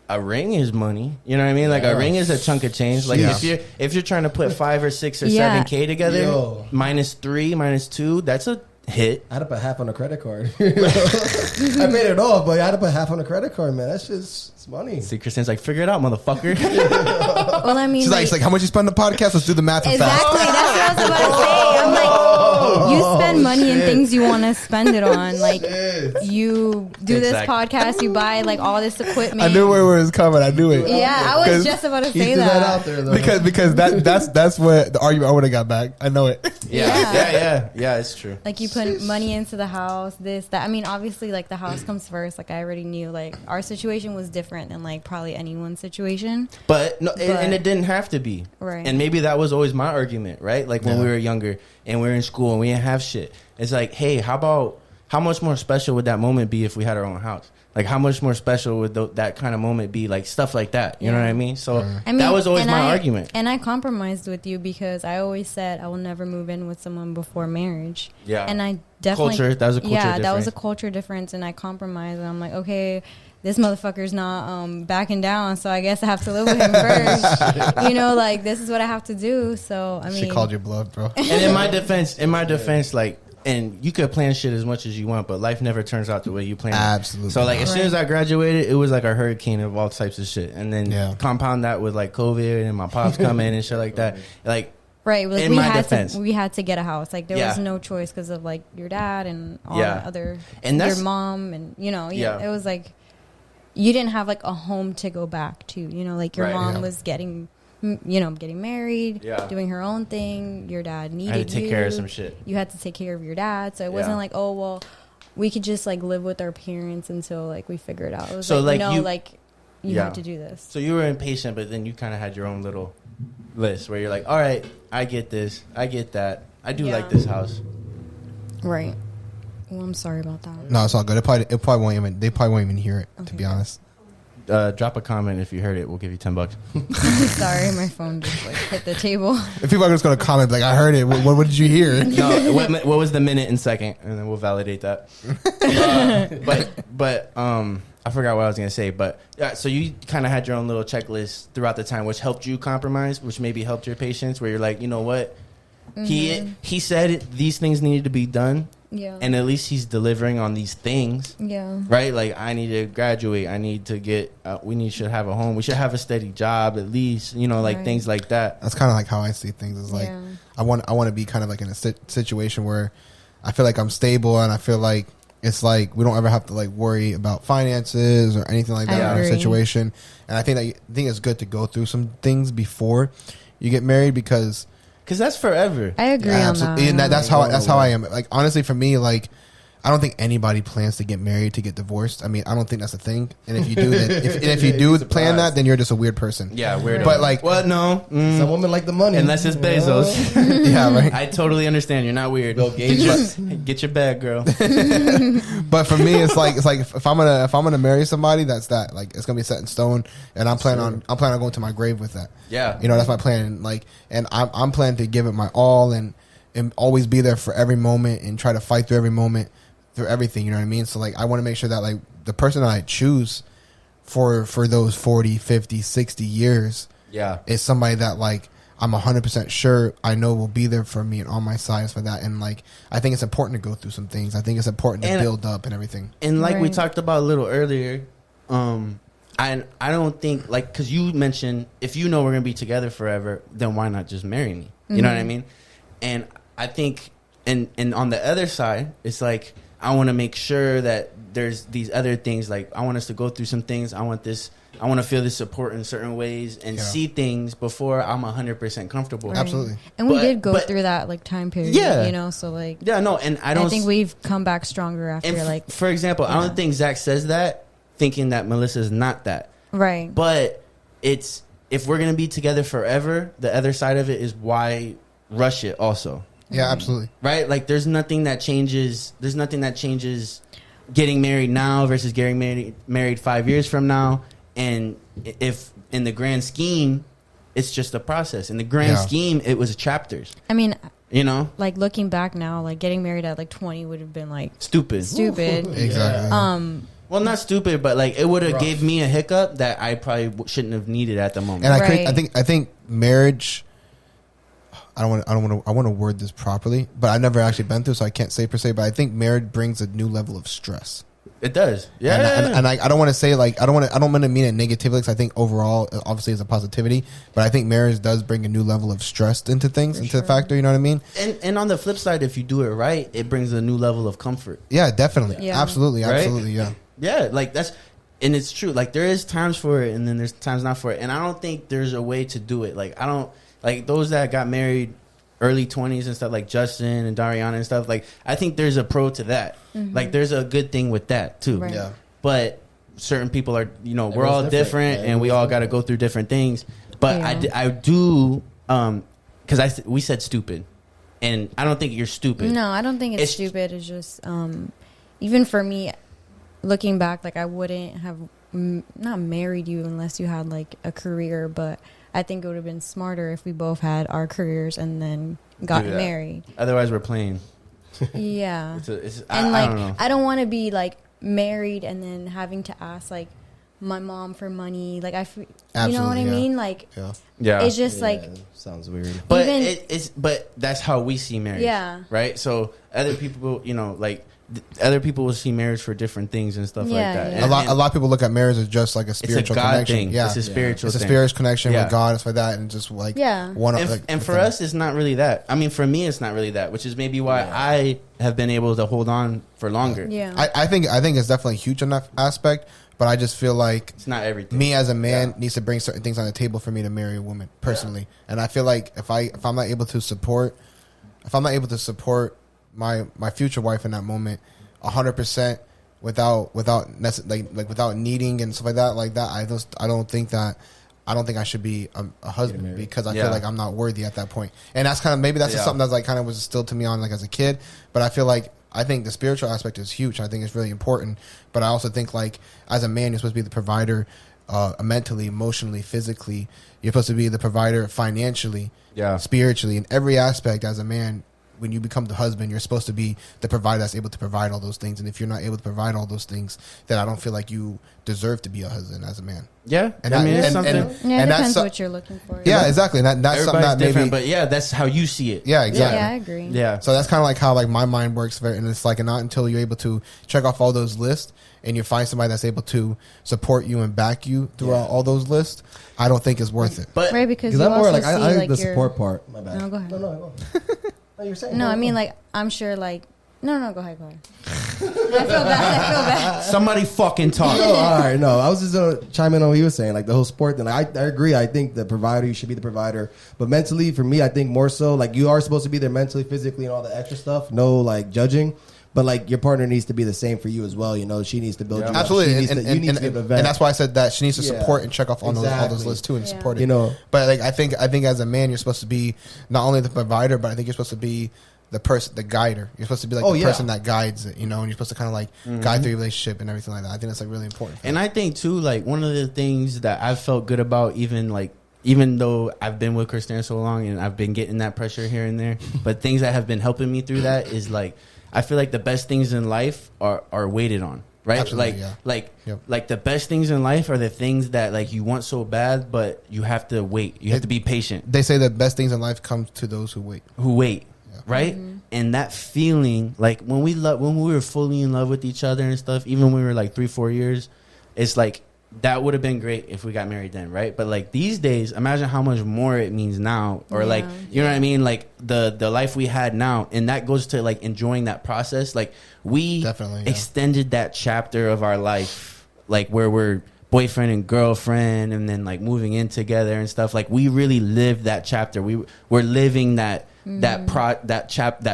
[SPEAKER 5] a ring is money. You know what I mean? Like a ring is a chunk of change. Like if you're trying to put 5 or 6 or 7K together, -3, -2, that's a hit.
[SPEAKER 1] I had to put half on a credit card. I paid it off, but I had to put half on a credit card, man. That's just, it's money.
[SPEAKER 5] See, Christine's like, figure it out, motherfucker.
[SPEAKER 6] Well, I mean,
[SPEAKER 4] she's like, how much you spend on the podcast? Let's do the math.
[SPEAKER 6] Exactly. That's what I was about to say. I'm like, you spend money in things things you want to spend it on. Like you do this podcast, you buy like all this equipment.
[SPEAKER 4] I knew where it was coming. I knew it.
[SPEAKER 6] Yeah, I was just about to say that.
[SPEAKER 1] Out there, though.
[SPEAKER 4] Because that's what the argument I would have got back. I know it.
[SPEAKER 5] Yeah, it's true.
[SPEAKER 6] Like you put money into the house, this, that. I mean, obviously, like the house comes first. Like I already knew, like our situation was different than like probably anyone's situation.
[SPEAKER 5] But and it didn't have to be.
[SPEAKER 6] Right.
[SPEAKER 5] And maybe that was always my argument, right? Like when we were younger and we were in school and we didn't have shit. It's like, hey, how much more special would that moment be if we had our own house? Like, how much more special would that kind of moment be? Like, stuff like that. You know what I mean? So, that was always my argument.
[SPEAKER 6] And I compromised with you because I always said I will never move in with someone before marriage.
[SPEAKER 5] Yeah.
[SPEAKER 6] And I definitely...
[SPEAKER 5] That was a culture difference.
[SPEAKER 6] That was a culture difference, and I compromised. And I'm like, okay, this motherfucker's not backing down, so I guess I have to live with him first. You know, like, this is what I have to do. So, I mean...
[SPEAKER 4] She called your bluff, bro.
[SPEAKER 5] And in my defense, like... And you could plan shit as much as you want, but life never turns out the way you plan it.
[SPEAKER 4] Absolutely.
[SPEAKER 5] So, like, as soon as I graduated, it was like a hurricane of all types of shit. And then compound that with, like, COVID and my pops coming and shit like that. Like,
[SPEAKER 6] right. Like, we had to get a house. Like, there was no choice because of, like, your dad and all the other... And your mom and, you know, it was like... You didn't have, like, a home to go back to. You know, like, your mom was getting married, doing her own thing. Your dad needed you.
[SPEAKER 5] I had to take care of some shit.
[SPEAKER 6] You had to take care of your dad. So it wasn't like, oh, well, we could just, like, live with our parents until, like, we figure it out. It was so, like, no, you had to do this.
[SPEAKER 5] So you were impatient, but then you kind of had your own little list where you're like, all right, I get this. I get that. I do like this house.
[SPEAKER 6] Right. Well, I'm sorry about that.
[SPEAKER 4] No, it's all good. They probably won't even hear it, to be honest.
[SPEAKER 5] Drop a comment if you heard it. We'll give you $10.
[SPEAKER 6] Sorry, my phone just like hit the table.
[SPEAKER 4] If people are just going to comment like, I heard it. What did you hear?
[SPEAKER 5] No, what was the minute and second, and then we'll validate that. But I forgot what I was going to say. But so you kind of had your own little checklist throughout the time, which helped you compromise, which maybe helped your patience, where you're like, you know what, he said these things needed to be done. Yeah. And at least he's delivering on these things. Yeah. Right? Like, I need to graduate. I need to get, should have a home. We should have a steady job at least, you know, like things like that.
[SPEAKER 4] That's kind of like how I see things. Is like, I want to be kind of like in a situation where I feel like I'm stable and I feel like it's like we don't ever have to like worry about finances or anything like that in our situation. And I think it's good to go through some things before you get married because
[SPEAKER 5] that's forever.
[SPEAKER 6] I agree on that.
[SPEAKER 4] And that's how I am. Like, honestly, for me, like, I don't think anybody plans to get married to get divorced. I mean, I don't think that's a thing. And if you do that, if you do plan that, then you're just a weird person.
[SPEAKER 5] Yeah, weird.
[SPEAKER 4] But like,
[SPEAKER 5] well, no,
[SPEAKER 1] some women like the money,
[SPEAKER 5] unless it's Bezos.
[SPEAKER 4] Yeah, right.
[SPEAKER 5] I totally understand. You're not weird. Get your bag, girl.
[SPEAKER 4] But for me, it's like if I'm gonna marry somebody, that's that. Like, it's gonna be set in stone, and I'm planning on going to my grave with that.
[SPEAKER 5] Yeah,
[SPEAKER 4] you know, that's my plan. Like, and I'm planning to give it my all and always be there for every moment and try to fight through every moment. Through everything, you know what I mean? So, like, I want to make sure that, like, the person that I choose for those 40, 50, 60 years is somebody that, like, I'm 100% sure I know will be there for me and on my sides for that. And, like, I think it's important to go through some things. I think it's important to build up and everything.
[SPEAKER 5] And, like we talked about a little earlier, I don't think, like, because you mentioned, if you know we're going to be together forever, then why not just marry me? You know what I mean? And I think, and on the other side, it's like, I want to make sure that there's these other things. Like, I want us to go through some things. I want to feel this support in certain ways and see things before I'm 100% comfortable.
[SPEAKER 6] Right.
[SPEAKER 4] Absolutely.
[SPEAKER 6] And we did go through that, like, time period, you know, so, like.
[SPEAKER 5] Yeah, no, and I think
[SPEAKER 6] we've come back stronger after, like.
[SPEAKER 5] For example, I don't think Zach says that thinking that Melissa's not that.
[SPEAKER 6] Right.
[SPEAKER 5] But if we're going to be together forever, the other side of it is why rush it also.
[SPEAKER 4] Yeah, absolutely.
[SPEAKER 5] Right? Like, there's nothing that changes getting married now versus getting married 5 years from now. And if in the grand scheme, it's just a process. In the grand scheme, it was chapters.
[SPEAKER 6] I mean,
[SPEAKER 5] you know,
[SPEAKER 6] like, looking back now, like, getting married at like 20 would have been like
[SPEAKER 5] stupid.
[SPEAKER 4] Exactly.
[SPEAKER 5] Well, not stupid, but like, it would have gave me a hiccup that I probably shouldn't have needed at the moment.
[SPEAKER 4] And I think marriage. I want to word this properly, but I've never actually been through, so I can't say per se. But I think marriage brings a new level of stress.
[SPEAKER 5] It does, yeah.
[SPEAKER 4] And I don't want to say I don't want to mean it negatively, because I think overall, obviously, it's a positivity. But I think marriage does bring a new level of stress into things, the factor. You know what I mean?
[SPEAKER 5] And on the flip side, if you do it right, it brings a new level of comfort.
[SPEAKER 4] Yeah, definitely, absolutely, yeah.
[SPEAKER 5] Yeah, like that's, and it's true. Like there is times for it, and then there's times not for it. And I don't think there's a way to do it. Like I don't like those that got married early 20s and stuff, like Justin and Dariana and stuff. Like I think there's a pro to that. Like there's a good thing with that too.
[SPEAKER 6] Right.
[SPEAKER 4] Yeah.
[SPEAKER 5] But certain people are, we're all different, and we all got to go through different things. But I do, because we said stupid, and I don't think you're stupid.
[SPEAKER 6] No, I don't think it's stupid. It's just even for me, looking back, like I wouldn't have not married you unless you had like a career, but I think it would have been smarter if we both had our careers and then got married.
[SPEAKER 5] Otherwise, we're playing.
[SPEAKER 6] Yeah.
[SPEAKER 5] I don't know.
[SPEAKER 6] I don't want to be like married and then having to ask like my mom for money. Like you know what I mean? Like, it's just like
[SPEAKER 1] sounds weird.
[SPEAKER 5] But but that's how we see marriage.
[SPEAKER 6] Yeah.
[SPEAKER 5] Right. So other people, other people will see marriage for different things and stuff like that.
[SPEAKER 6] Yeah.
[SPEAKER 4] A lot of people look at marriage as just like a spiritual connection.
[SPEAKER 5] Thing. Yeah, it's a spiritual.
[SPEAKER 4] It's a spiritual connection with God, stuff like that, and just like one.
[SPEAKER 5] And for us, it's not really that. I mean, for me, it's not really that, which is maybe why I have been able to hold on for longer.
[SPEAKER 6] Yeah,
[SPEAKER 4] I think it's definitely huge on that aspect, but I just feel like
[SPEAKER 5] it's not everything.
[SPEAKER 4] Me as a man needs to bring certain things on the table for me to marry a woman personally, and I feel like if I'm not able to support my future wife in that moment 100% without needing and stuff like that, I don't think I should be a husband, because I feel like I'm not worthy at that point. And that's kind of, maybe that's just something that's like kind of was instilled to me on like as a kid, but I think the spiritual aspect is huge. I think it's really important, but I also think like as a man, you're supposed to be the provider mentally, emotionally, physically. You're supposed to be the provider financially, spiritually, in every aspect. As a man, when you become the husband, you're supposed to be the provider that's able to provide all those things. And if you're not able to provide all those things, then I don't feel like you deserve to be a husband as a man.
[SPEAKER 5] Yeah,
[SPEAKER 6] and I mean, it's something. It depends what you're looking for.
[SPEAKER 4] Yeah, exactly. And that's something that
[SPEAKER 5] different, but that's how you see it.
[SPEAKER 4] Yeah, exactly.
[SPEAKER 6] Yeah, I agree.
[SPEAKER 4] Yeah, so that's kind of like how like my mind works. And it's like not until you're able to check off all those lists and you find somebody that's able to support you and back you throughout all those lists, I don't think it's worth it.
[SPEAKER 6] But right, because you
[SPEAKER 1] I'm
[SPEAKER 6] also
[SPEAKER 1] more like
[SPEAKER 6] see,
[SPEAKER 1] I
[SPEAKER 6] like
[SPEAKER 1] the support part. My bad.
[SPEAKER 6] No, go ahead.
[SPEAKER 1] No. You're saying
[SPEAKER 6] no, I mean like I'm sure like no, go ahead. I feel bad.
[SPEAKER 5] Somebody fucking talk.
[SPEAKER 1] No, all right, no. I was just gonna chime in on what he was saying, like the whole sport thing. I agree. I think the provider, you should be the provider, but mentally, for me, I think more so like you are supposed to be there mentally, physically, and all the extra stuff. No, like judging. But like your partner needs to be the same for you as well. She needs to build you
[SPEAKER 4] absolutely,
[SPEAKER 1] up. You need to be
[SPEAKER 4] and that's why I said that she needs to support and check off all those lists too and support it. But like I think as a man, you're supposed to be not only the provider, but I think you're supposed to be the person, the guider. You're supposed to be like the person that guides it, and you're supposed to kind of like guide the relationship and everything like that. I think that's like really important.
[SPEAKER 5] And I think too, like one of the things that I've felt good about, even though I've been with Christan so long and I've been getting that pressure here and there, but things that have been helping me through that is like, I feel like the best things in life are waited on, right?
[SPEAKER 4] Absolutely,
[SPEAKER 5] like the best things in life are the things that like you want so bad, but you have to wait. You have to be patient.
[SPEAKER 4] They say the best things in life come to those who wait.
[SPEAKER 5] Right? Mm-hmm. And that feeling, like when we were fully in love with each other and stuff, even when we were like 3-4 years, it's like that would have been great if we got married then, right? But like these days, imagine how much more it means now, or like you know what I mean, like the life we had now, and that goes to like enjoying that process. Like we extended that chapter of our life, like where we're boyfriend and girlfriend, and then like moving in together and stuff. Like we really lived that chapter. We're living that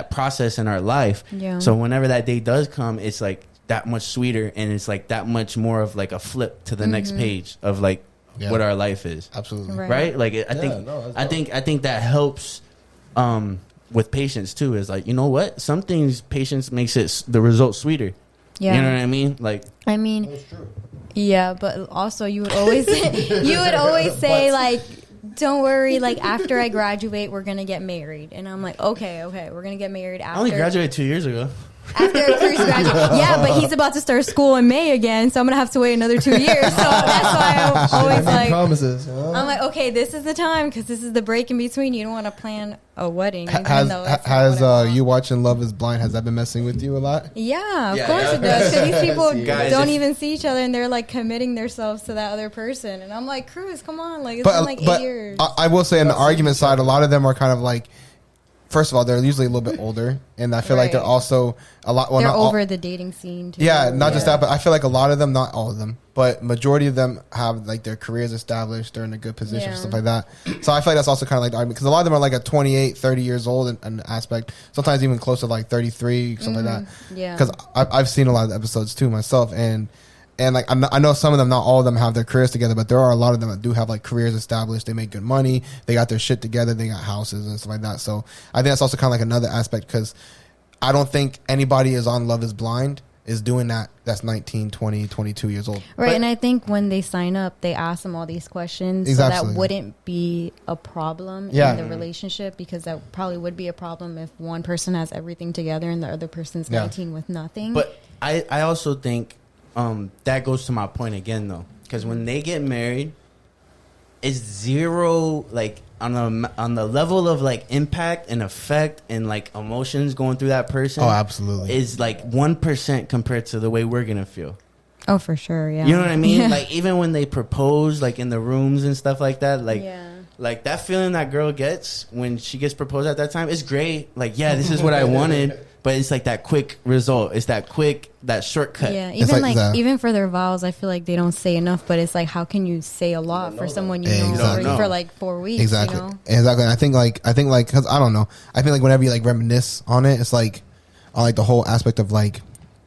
[SPEAKER 5] process in our life. Yeah. So whenever that day does come, it's like that much sweeter, and it's like that much more of like a flip to the next page of like what our life is.
[SPEAKER 4] Absolutely.
[SPEAKER 5] Right? Like I think that helps with patience too, is like, you know what? Some things patience makes the result sweeter. Yeah. You know what I mean? Like
[SPEAKER 6] that's true. Yeah, but also you would always say like, don't worry, like after I graduate we're gonna get married, and I'm like okay, we're gonna get married after.
[SPEAKER 5] I only graduated 2 years ago.
[SPEAKER 6] After Cruz graduates. Yeah, but he's about to start school in May again, so I'm going to have to wait another 2 years. So that's why I'm always like,
[SPEAKER 1] promises.
[SPEAKER 6] I'm like, okay, this is the time because this is the break in between. You don't want to plan a wedding.
[SPEAKER 4] Has you watching Love is Blind, has that been messing with you a lot?
[SPEAKER 6] Yeah, of course it does. Because these people don't even see each other and they're like committing themselves to that other person. And I'm like, Cruz, come on. Like, it's been like 8 years.
[SPEAKER 4] I will say on the argument side, a lot of them are kind of like, first of all, they're usually a little bit older, and I feel like they're also a lot. Well,
[SPEAKER 6] they're
[SPEAKER 4] not
[SPEAKER 6] over the dating scene too.
[SPEAKER 4] Yeah, not just that, but I feel like a lot of them, not all of them, but majority of them have like their careers established. They're in a good position, stuff like that. So I feel like that's also kind of like the argument because a lot of them are like at 28, 30 years old in an aspect. Sometimes even close to like 33, something like that.
[SPEAKER 6] Yeah,
[SPEAKER 4] because I've seen a lot of episodes too myself, and like I know some of them, not all of them have their careers together, but there are a lot of them that do have like careers established. They make good money. They got their shit together. They got houses and stuff like that. So I think that's also kind of like another aspect because I don't think anybody is on Love is Blind is doing that. That's 19, 20, 22 years old.
[SPEAKER 6] Right. But, and I think when they sign up, they ask them all these questions. Exactly. So that wouldn't be a problem in the relationship because that probably would be a problem if one person has everything together and the other person's 19 with nothing.
[SPEAKER 5] But I also think that goes to my point again, though, because when they get married, it's zero like on the level of like impact and effect and like emotions going through that person.
[SPEAKER 4] Oh, absolutely,
[SPEAKER 5] is like 1% compared to the way we're gonna feel.
[SPEAKER 6] Oh, for sure, yeah.
[SPEAKER 5] You know what I mean? Yeah. Like even when they propose, like in the rooms and stuff like that, like. Yeah. Like that feeling that girl gets when she gets proposed at that time is great. Like, yeah, this is what I wanted, but it's like that quick result. It's that shortcut.
[SPEAKER 6] Yeah, even like even for their vows, I feel like they don't say enough. But it's like, how can you say a lot for someone you know for like 4 weeks?
[SPEAKER 4] Exactly,
[SPEAKER 6] you know?
[SPEAKER 4] Exactly. I think like because I don't know. I feel like whenever you like reminisce on it, it's like on like the whole aspect of like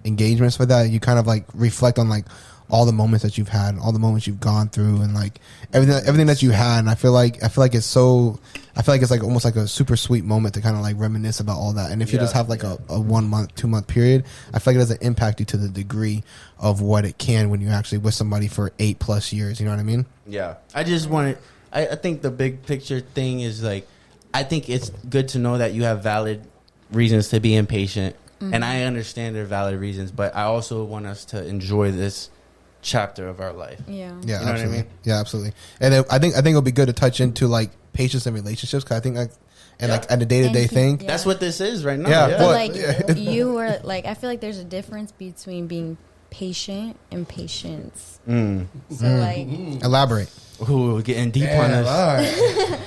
[SPEAKER 4] engagements for that. You kind of like reflect on like all the moments that you've had, all the moments you've gone through, and like everything that you had. And I feel like it's like almost like a super sweet moment to kind of like reminisce about all that. And if you just have like a 1 month, 2 month period, I feel like it doesn't impact you to the degree of what it can when you're actually with somebody for 8+ years. You know what I mean?
[SPEAKER 5] Yeah. I think the big picture thing is like, I think it's good to know that you have valid reasons to be impatient. Mm-hmm. And I understand their valid reasons, but I also want us to enjoy this chapter of our life.
[SPEAKER 6] Yeah.
[SPEAKER 4] Yeah,
[SPEAKER 5] you know
[SPEAKER 4] absolutely.
[SPEAKER 5] What I mean?
[SPEAKER 4] Yeah, absolutely. And I think it'll be good to touch into like patience in relationships because I think like like at the day-to-day thing.
[SPEAKER 5] Yeah. That's what this is right now.
[SPEAKER 4] Yeah.
[SPEAKER 6] But like you were like, I feel like there's a difference between being patient and patience. So like
[SPEAKER 4] elaborate.
[SPEAKER 5] Ooh, getting deep on us.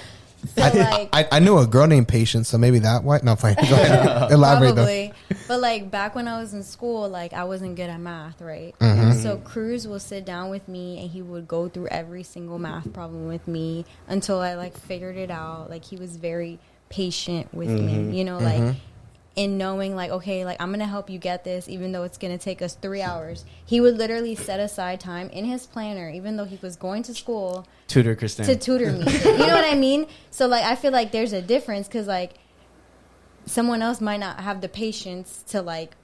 [SPEAKER 6] So
[SPEAKER 4] I knew a girl named Patience, so maybe that white. No, fine. Go ahead. Elaborate
[SPEAKER 6] probably. But like back when I was in school, like I wasn't good at math, right? So Cruz will sit down with me and he would go through every single math problem with me until I like figured it out. Like he was very patient with me, you know, like in knowing like, okay, like I'm gonna help you get this even though it's gonna take us 3 hours. He would literally set aside time in his planner even though he was going to school
[SPEAKER 5] tutor Christan
[SPEAKER 6] to tutor me. You know what I mean? So like I feel like there's a difference because like someone else might not have the patience to like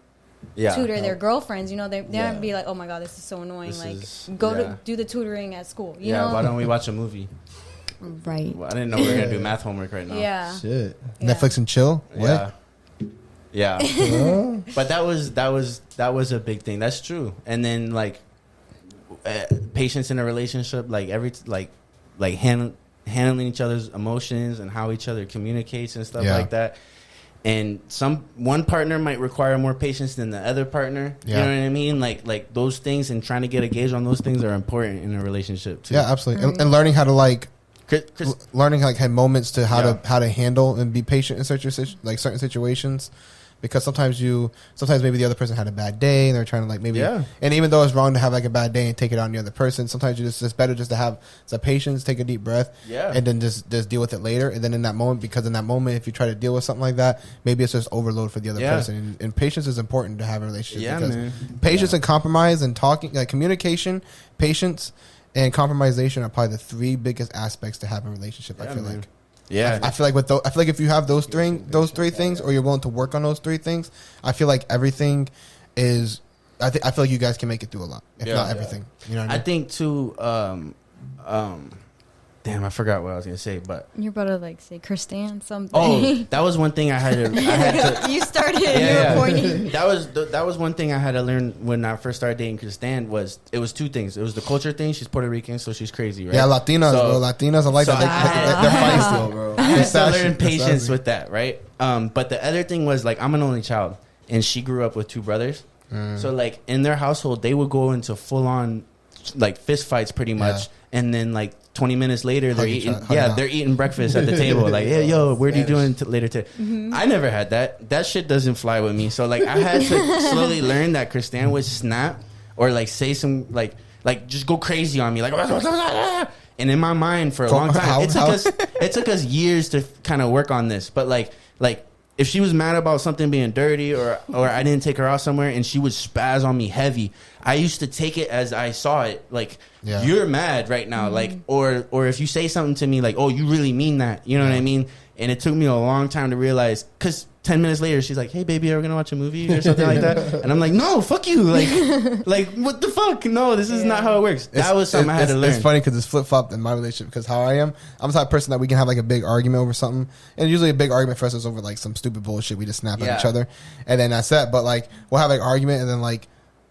[SPEAKER 6] tutor their girlfriends. You know, they might be like, oh my god, this is so annoying. To do the tutoring at school. You know?
[SPEAKER 5] Why don't we watch a movie?
[SPEAKER 6] Right.
[SPEAKER 5] Well, I didn't know we were gonna do math homework right now.
[SPEAKER 6] Yeah.
[SPEAKER 1] Shit.
[SPEAKER 4] Netflix and chill. What?
[SPEAKER 5] Yeah. But that was a big thing. That's true. And then like patience in a relationship, like handling each other's emotions and how each other communicates and stuff like that. And one partner might require more patience than the other partner. You know what I mean? Like those things and trying to get a gauge on those things are important in a relationship too.
[SPEAKER 4] Yeah, absolutely. And learning how to like learning like have moments to how to handle and be patient in certain situations. Because sometimes maybe the other person had a bad day and they're trying to like maybe and even though it's wrong to have like a bad day and take it on the other person, sometimes it's better just to have some patience, take a deep breath, and then just deal with it later. And then in that moment, if you try to deal with something like that, maybe it's just overload for the other person. And patience is important to have a relationship because patience and compromise and talking, like communication, patience, and compromisation are probably the 3 biggest aspects to have a relationship. I feel like.
[SPEAKER 5] Yeah,
[SPEAKER 4] I feel like if you have those three things, or you're willing to work on those 3 things, I feel like everything is. I feel like you guys can make it through a lot, if not everything. You know what I mean?
[SPEAKER 5] I think too. Damn, I forgot what I was gonna say, but
[SPEAKER 6] you're about to like say Christan something.
[SPEAKER 5] Oh, that was one thing I had to.
[SPEAKER 6] You started. You were pointing.
[SPEAKER 5] That was one thing I had to learn when I first started dating Christan. It was two things. It was the culture thing. She's Puerto Rican, so she's crazy, right?
[SPEAKER 4] Yeah, Latinas, bro. Latinas, I like that. They're feisty, bro.
[SPEAKER 5] I had to learn patience with that, right? But the other thing was like I'm an only child, and she grew up with two brothers. So like in their household, they would go into full on like fist fights, pretty much, and then like 20 minutes later, they're eating breakfast at the table. Like, hey, yo, what are you doing later today? I never had that. That shit doesn't fly with me. So, like, I had to slowly learn that Christan would snap or, like, say some, like just go crazy on me. Like, and in my mind for a long time, it took us years to kind of work on this. But, like, if she was mad about something being dirty or I didn't take her out somewhere and she would spaz on me heavy, I used to take it as I saw it. Like, you're mad right now. Like, or if you say something to me like, oh, you really mean that. You know what I mean? And it took me a long time to realize, because 10 minutes later, she's like, hey, baby, are we going to watch a movie or something like that? And I'm like, no, fuck you. Like what the fuck? No, this is not how it works. That was something I had to learn.
[SPEAKER 4] It's funny because it's flip-flopped in my relationship because how I am, I'm the type of person that we can have like a big argument over something. And usually a big argument for us is over like some stupid bullshit. We just snap at each other. And then that's it. But like, we'll have like argument and then like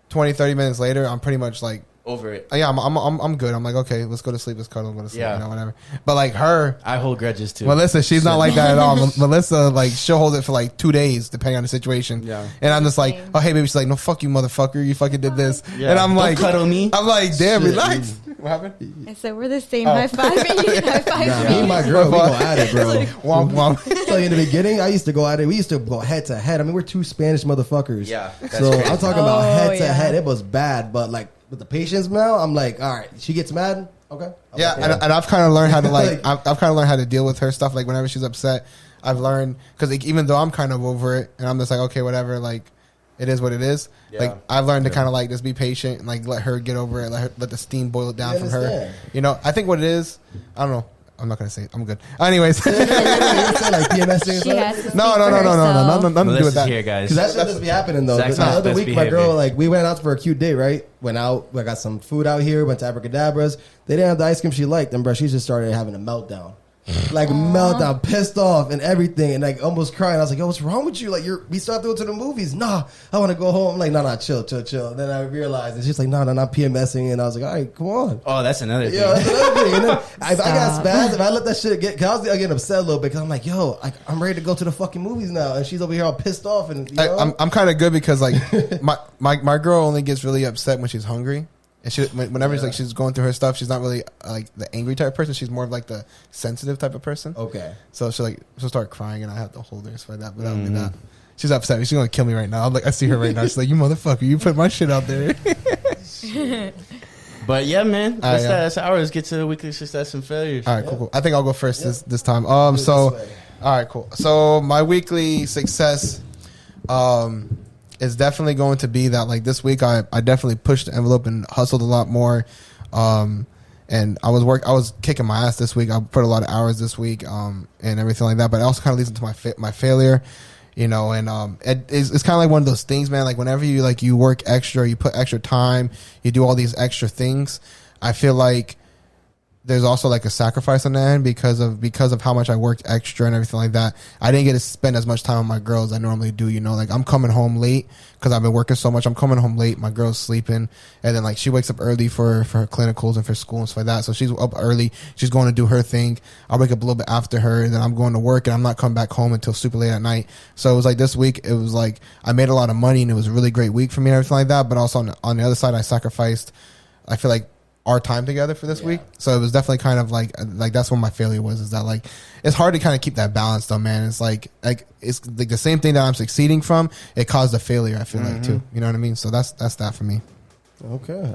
[SPEAKER 4] 20, 30 minutes later, I'm pretty much like,
[SPEAKER 5] over it.
[SPEAKER 4] Yeah, I'm good. I'm like, okay, let's go to sleep. Let's cuddle. Go to sleep. You know, whatever. But like her,
[SPEAKER 5] I hold grudges too.
[SPEAKER 4] Melissa, she's not like that at all. Melissa, like, she'll hold it for like 2 days, depending on the situation. Yeah. And I'm just like, oh, hey, baby. She's like, no, fuck you, motherfucker. You fucking did this. Yeah. And I'm like,
[SPEAKER 5] don't cuddle me.
[SPEAKER 4] I'm like, damn, relax. What happened?
[SPEAKER 6] I said we're the same. High five. You high five me.
[SPEAKER 1] Me and my girl, we go at it, bro.
[SPEAKER 4] Womp womp.
[SPEAKER 1] So in the beginning, I used to go at it. We used to go head to head. I mean, we're two Spanish motherfuckers.
[SPEAKER 5] Yeah.
[SPEAKER 1] So crazy. I'm talking about head to head. It was bad, but like. With the patience now, I'm like, all right, she gets mad, okay.
[SPEAKER 4] Yeah, like, and I've kind of learned how to like, I've kind of learned how to deal with her stuff. Like whenever she's upset, I've learned because like, even though I'm kind of over it, and I'm just like, okay, whatever, like it is what it is. Yeah. Like I've learned to kind of like just be patient and like let her get over it, let the steam boil it down from her. You know, I think what it is, I don't know. I'm not gonna say it. I'm good. Anyways, like PMSing. No, nothing to do with that.
[SPEAKER 5] Here, guys.
[SPEAKER 1] Because that shit doesn't be happening though. The other week, my girl, like, we went out for a cute date, right? Went out, we got some food out here. Went to Abracadabras. They didn't have the ice cream she liked, and bro, she just started having a meltdown. Like meltdown, pissed off and everything, and like almost crying. I was like, "Yo, what's wrong with you? Like, we still have to go to the movies." Nah, I want to go home. I'm like, nah, chill. And then I realized, and she's like, nah, not PMSing, and I was like, all right, come on.
[SPEAKER 5] Oh, that's another thing.
[SPEAKER 1] Yeah, that's another thing. And then I got spaz. If I let that shit get, cause I was getting upset a little bit, because I'm like, yo, I'm ready to go to the fucking movies now, and she's over here all pissed off, and you know?
[SPEAKER 4] I'm kind of good because like my girl only gets really upset when she's hungry. And whenever she's going through her stuff, she's not really like the angry type of person. She's more of like the sensitive type of person.
[SPEAKER 1] Okay.
[SPEAKER 4] So she'll start crying, and I have to hold her for that. But that'll be that. She's upset. She's gonna kill me right now. I'm like, I see her right now. She's like, you motherfucker, you put my shit out there.
[SPEAKER 5] But yeah, man, that's ours. Let's get to the weekly success and failures.
[SPEAKER 4] All right, cool. I think I'll go first this time. All right, cool. So my weekly success, is definitely going to be that like this week I definitely pushed the envelope and hustled a lot more, and I was kicking my ass this week. I put a lot of hours this week, and everything like that. But it also kind of leads into my failure, you know. And it's kind of like one of those things, man. Like whenever you work extra, you put extra time, you do all these extra things. I feel like there's also like a sacrifice on the end because of how much I worked extra and everything like that. I didn't get to spend as much time with my girls as I normally do, you know. Like I'm coming home late because I've been working so much. I'm coming home late. My girl's sleeping, and then like she wakes up early for her clinicals and for school and stuff like that. So she's up early. She's going to do her thing. I wake up a little bit after her, and then I'm going to work, and I'm not coming back home until super late at night. So it was like this week, it was like I made a lot of money, and it was a really great week for me and everything like that. But also on the other side, I sacrificed, I feel like, our time together for this week. So it was definitely kind of like that's what my failure was, is that like it's hard to kind of keep that balance though, man. It's like it's like the same thing that I'm succeeding from, it caused a failure, I feel like too. You know what I mean? So that's that for me.
[SPEAKER 1] Okay.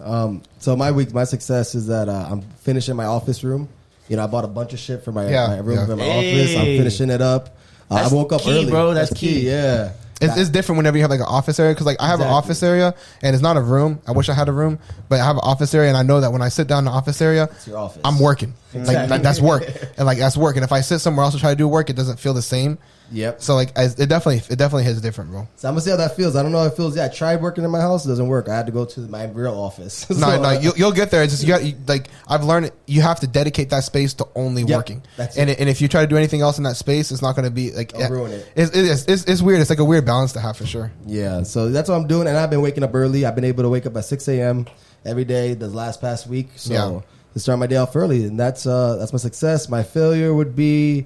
[SPEAKER 1] So my success is that I'm finishing my office room. You know, I bought a bunch of shit for my room in my office. I'm finishing it up. I woke up early,
[SPEAKER 5] bro. That's key.
[SPEAKER 1] Yeah.
[SPEAKER 4] It's different whenever you have like an office area, because like I have an office area and it's not a room. I wish I had a room, but I have an office area, and I know that when I sit down in the office area,
[SPEAKER 1] it's your office.
[SPEAKER 4] I'm working. Exactly. Like that's work, and like that's work. And if I sit somewhere else to try to do work, it doesn't feel the same.
[SPEAKER 1] Yep.
[SPEAKER 4] So like, it definitely hits different, bro.
[SPEAKER 1] So I'm gonna see how that feels. I don't know how it feels. Yeah, I tried working in my house. It doesn't work. I had to go to my real office.
[SPEAKER 4] No, you'll get there. It's just like I've learned, you have to dedicate that space to only working.
[SPEAKER 1] That's
[SPEAKER 4] and if you try to do anything else in that space, it's not going to be like
[SPEAKER 1] I'll ruin it.
[SPEAKER 4] It's weird. It's like a weird balance to have for sure.
[SPEAKER 1] Yeah. So that's what I'm doing, and I've been waking up early. I've been able to wake up at 6 a.m. every day the past week. So to start my day off early, and that's my success. My failure would be,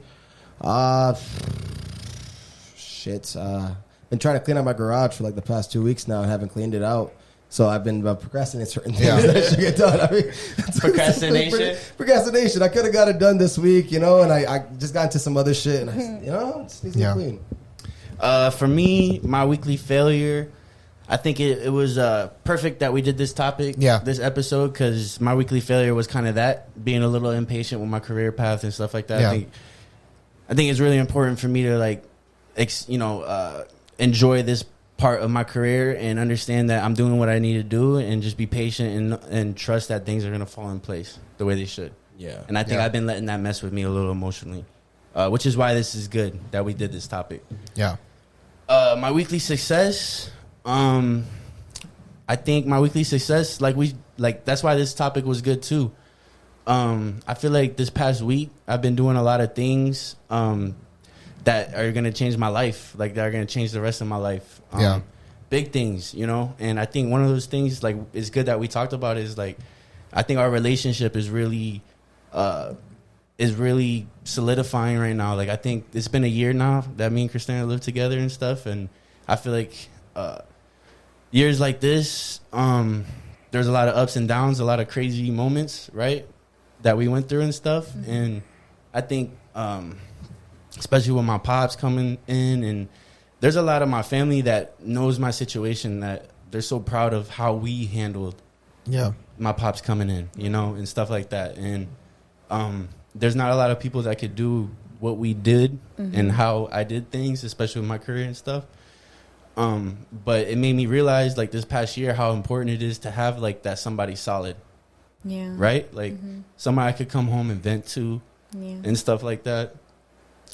[SPEAKER 1] been trying to clean out my garage for like the past 2 weeks now and haven't cleaned it out. So I've been procrastinating certain things that should get done. I mean, procrastination. I could have got it done this week, and I just got into some other shit, and it just needs to get clean.
[SPEAKER 5] For me, my weekly failure, I think it was perfect that we did this topic, this episode, because my weekly failure was kind of that, being a little impatient with my career path and stuff like that.
[SPEAKER 4] Yeah.
[SPEAKER 5] I think it's really important for me to like, enjoy this part of my career and understand that I'm doing what I need to do, and just be patient and trust that things are going to fall in place the way they should.
[SPEAKER 1] Yeah.
[SPEAKER 5] And I think I've been letting that mess with me a little emotionally, which is why this is good that we did this topic.
[SPEAKER 4] Yeah.
[SPEAKER 5] My weekly success, I think my weekly success, that's why this topic was good too. I feel like this past week I've been doing a lot of things that are going to change my life, like that are going to change the rest of my life. Big things, and I think one of those things, like, it's good that we talked about is like, I think our relationship is really solidifying right now. Like, I think it's been a year now that me and Christan live together and stuff, and I feel like years like this, there's a lot of ups and downs, a lot of crazy moments, right, that we went through and stuff. Mm-hmm. And I think especially with my pops coming in, and there's a lot of my family that knows my situation, that they're so proud of how we handled my pops coming in, and stuff like that. And there's not a lot of people that could do what we did and how I did things, especially with my career and stuff. But it made me realize, like, this past year, how important it is to have like that somebody solid. Yeah. Right? Like somebody I could come home and vent to and stuff like that.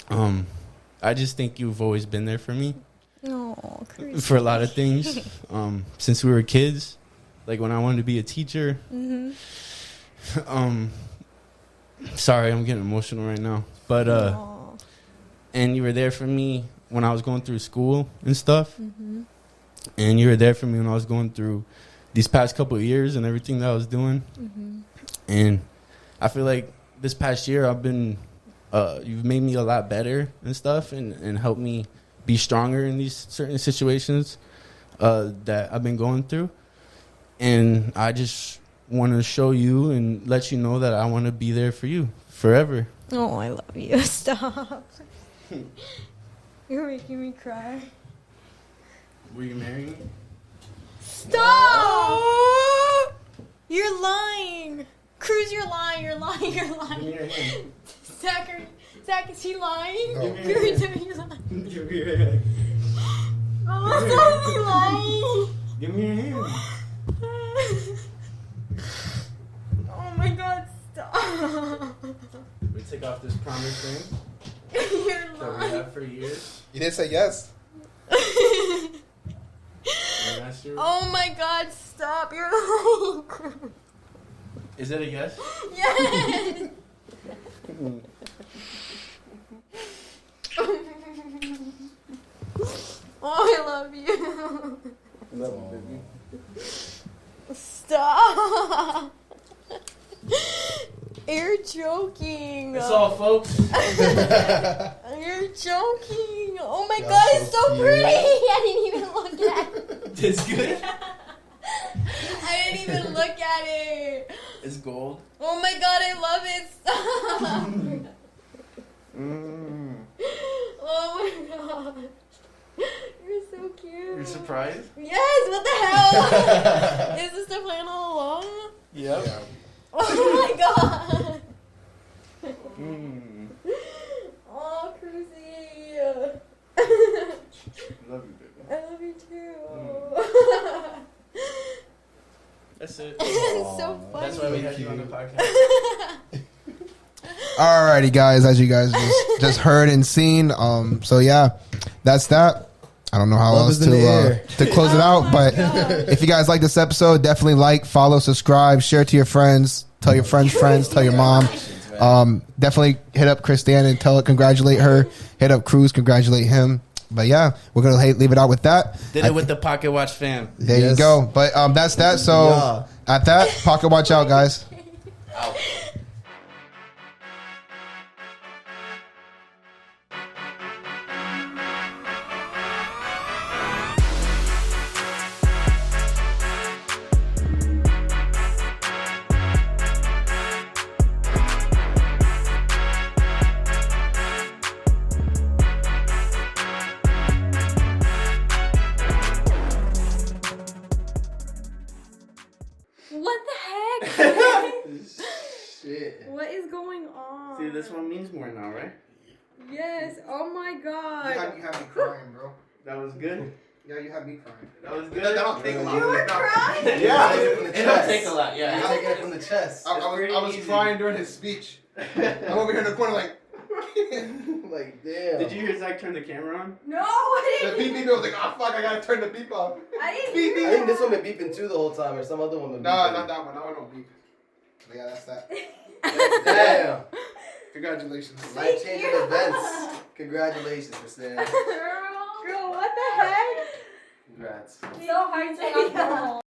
[SPEAKER 5] I just think you've always been there for me. For a lot of things. Since we were kids, like when I wanted to be a teacher. Sorry, I'm getting emotional right now. But and you were there for me when I was going through school and stuff. And you were there for me when I was going through these past couple of years and everything that I was doing. And I feel like this past year I've been you've made me a lot better and stuff, and helped me be stronger in these certain situations that I've been going through. And I just want to show you and let you know that I want to be there for you forever.
[SPEAKER 6] Oh, I love you. Stop. You're making me cry.
[SPEAKER 5] Will you marry me?
[SPEAKER 6] Stop! Oh! You're lying. Cruz, you're lying. You're lying. You're lying. Zach, is he lying? No. Cruz, are you lying?
[SPEAKER 5] Give me your hand.
[SPEAKER 6] Oh, is he lying?
[SPEAKER 5] Give me your hand.
[SPEAKER 6] Oh my God, stop.
[SPEAKER 5] We take off this promise ring
[SPEAKER 6] You're
[SPEAKER 5] that
[SPEAKER 6] lying.
[SPEAKER 5] we have for years.
[SPEAKER 4] You didn't say yes.
[SPEAKER 6] Oh my God, stop. You're lying.
[SPEAKER 5] Is it a yes?
[SPEAKER 6] Yes. Oh, I love you.
[SPEAKER 5] I love you, baby.
[SPEAKER 6] Stop. You're joking.
[SPEAKER 5] That's all, folks.
[SPEAKER 6] You're joking. Oh my God, it's so pretty. I didn't even look at it.
[SPEAKER 5] It's good.
[SPEAKER 6] I didn't even look at it.
[SPEAKER 5] It's gold.
[SPEAKER 6] Oh my God, I love it. Stop. Oh my God. You're so cute.
[SPEAKER 5] You're surprised?
[SPEAKER 6] Yes, what the hell? Is this the plan all along?
[SPEAKER 5] Yep. Yeah.
[SPEAKER 6] Oh my God. Oh, Cruzy.
[SPEAKER 5] Love you, baby.
[SPEAKER 6] I love you too.
[SPEAKER 5] That's it.
[SPEAKER 6] It's so funny.
[SPEAKER 5] That's why we had you on the podcast.
[SPEAKER 4] Alrighty, guys, as you guys just heard and seen. So yeah, that's that. I don't know how else to close it out, but if you guys like this episode, definitely like, follow, subscribe, share to your friends, tell your friends, tell your mom. Definitely hit up Christan and congratulate her. Hit up Cruz, congratulate him. But yeah, we're gonna leave it out with that.
[SPEAKER 5] Did it with the Pocket Watch fam.
[SPEAKER 4] There you go. But that's that. So at that, Pocket Watch out, guys.
[SPEAKER 5] Out. See, this one means more now, right?
[SPEAKER 6] Yes. Oh my God.
[SPEAKER 4] You have me crying, bro.
[SPEAKER 5] That was good.
[SPEAKER 4] Yeah, you have me crying.
[SPEAKER 5] That was good.
[SPEAKER 4] That don't take a lot.
[SPEAKER 6] You were crying?
[SPEAKER 1] Yeah.
[SPEAKER 5] It don't take a lot. Yeah.
[SPEAKER 1] You're taking it from the chest.
[SPEAKER 4] I was crying during his speech. I'm over here in the corner like.
[SPEAKER 1] Like, damn.
[SPEAKER 5] Did you hear Zach turn the camera on?
[SPEAKER 6] No, I
[SPEAKER 4] The
[SPEAKER 6] didn't.
[SPEAKER 4] beep was like, oh fuck, I gotta turn the beep off.
[SPEAKER 6] I didn't
[SPEAKER 4] Beep,
[SPEAKER 6] hear
[SPEAKER 1] I think
[SPEAKER 6] that.
[SPEAKER 1] this one been beeping too the whole time, or some other one been beeping.
[SPEAKER 4] No, not that one. That one don't beep. But yeah, that's that.
[SPEAKER 1] Damn.
[SPEAKER 4] Congratulations.
[SPEAKER 1] Life-changing events. Congratulations, Christan.
[SPEAKER 6] Girl, what the heck?
[SPEAKER 1] Congrats.
[SPEAKER 6] So hard to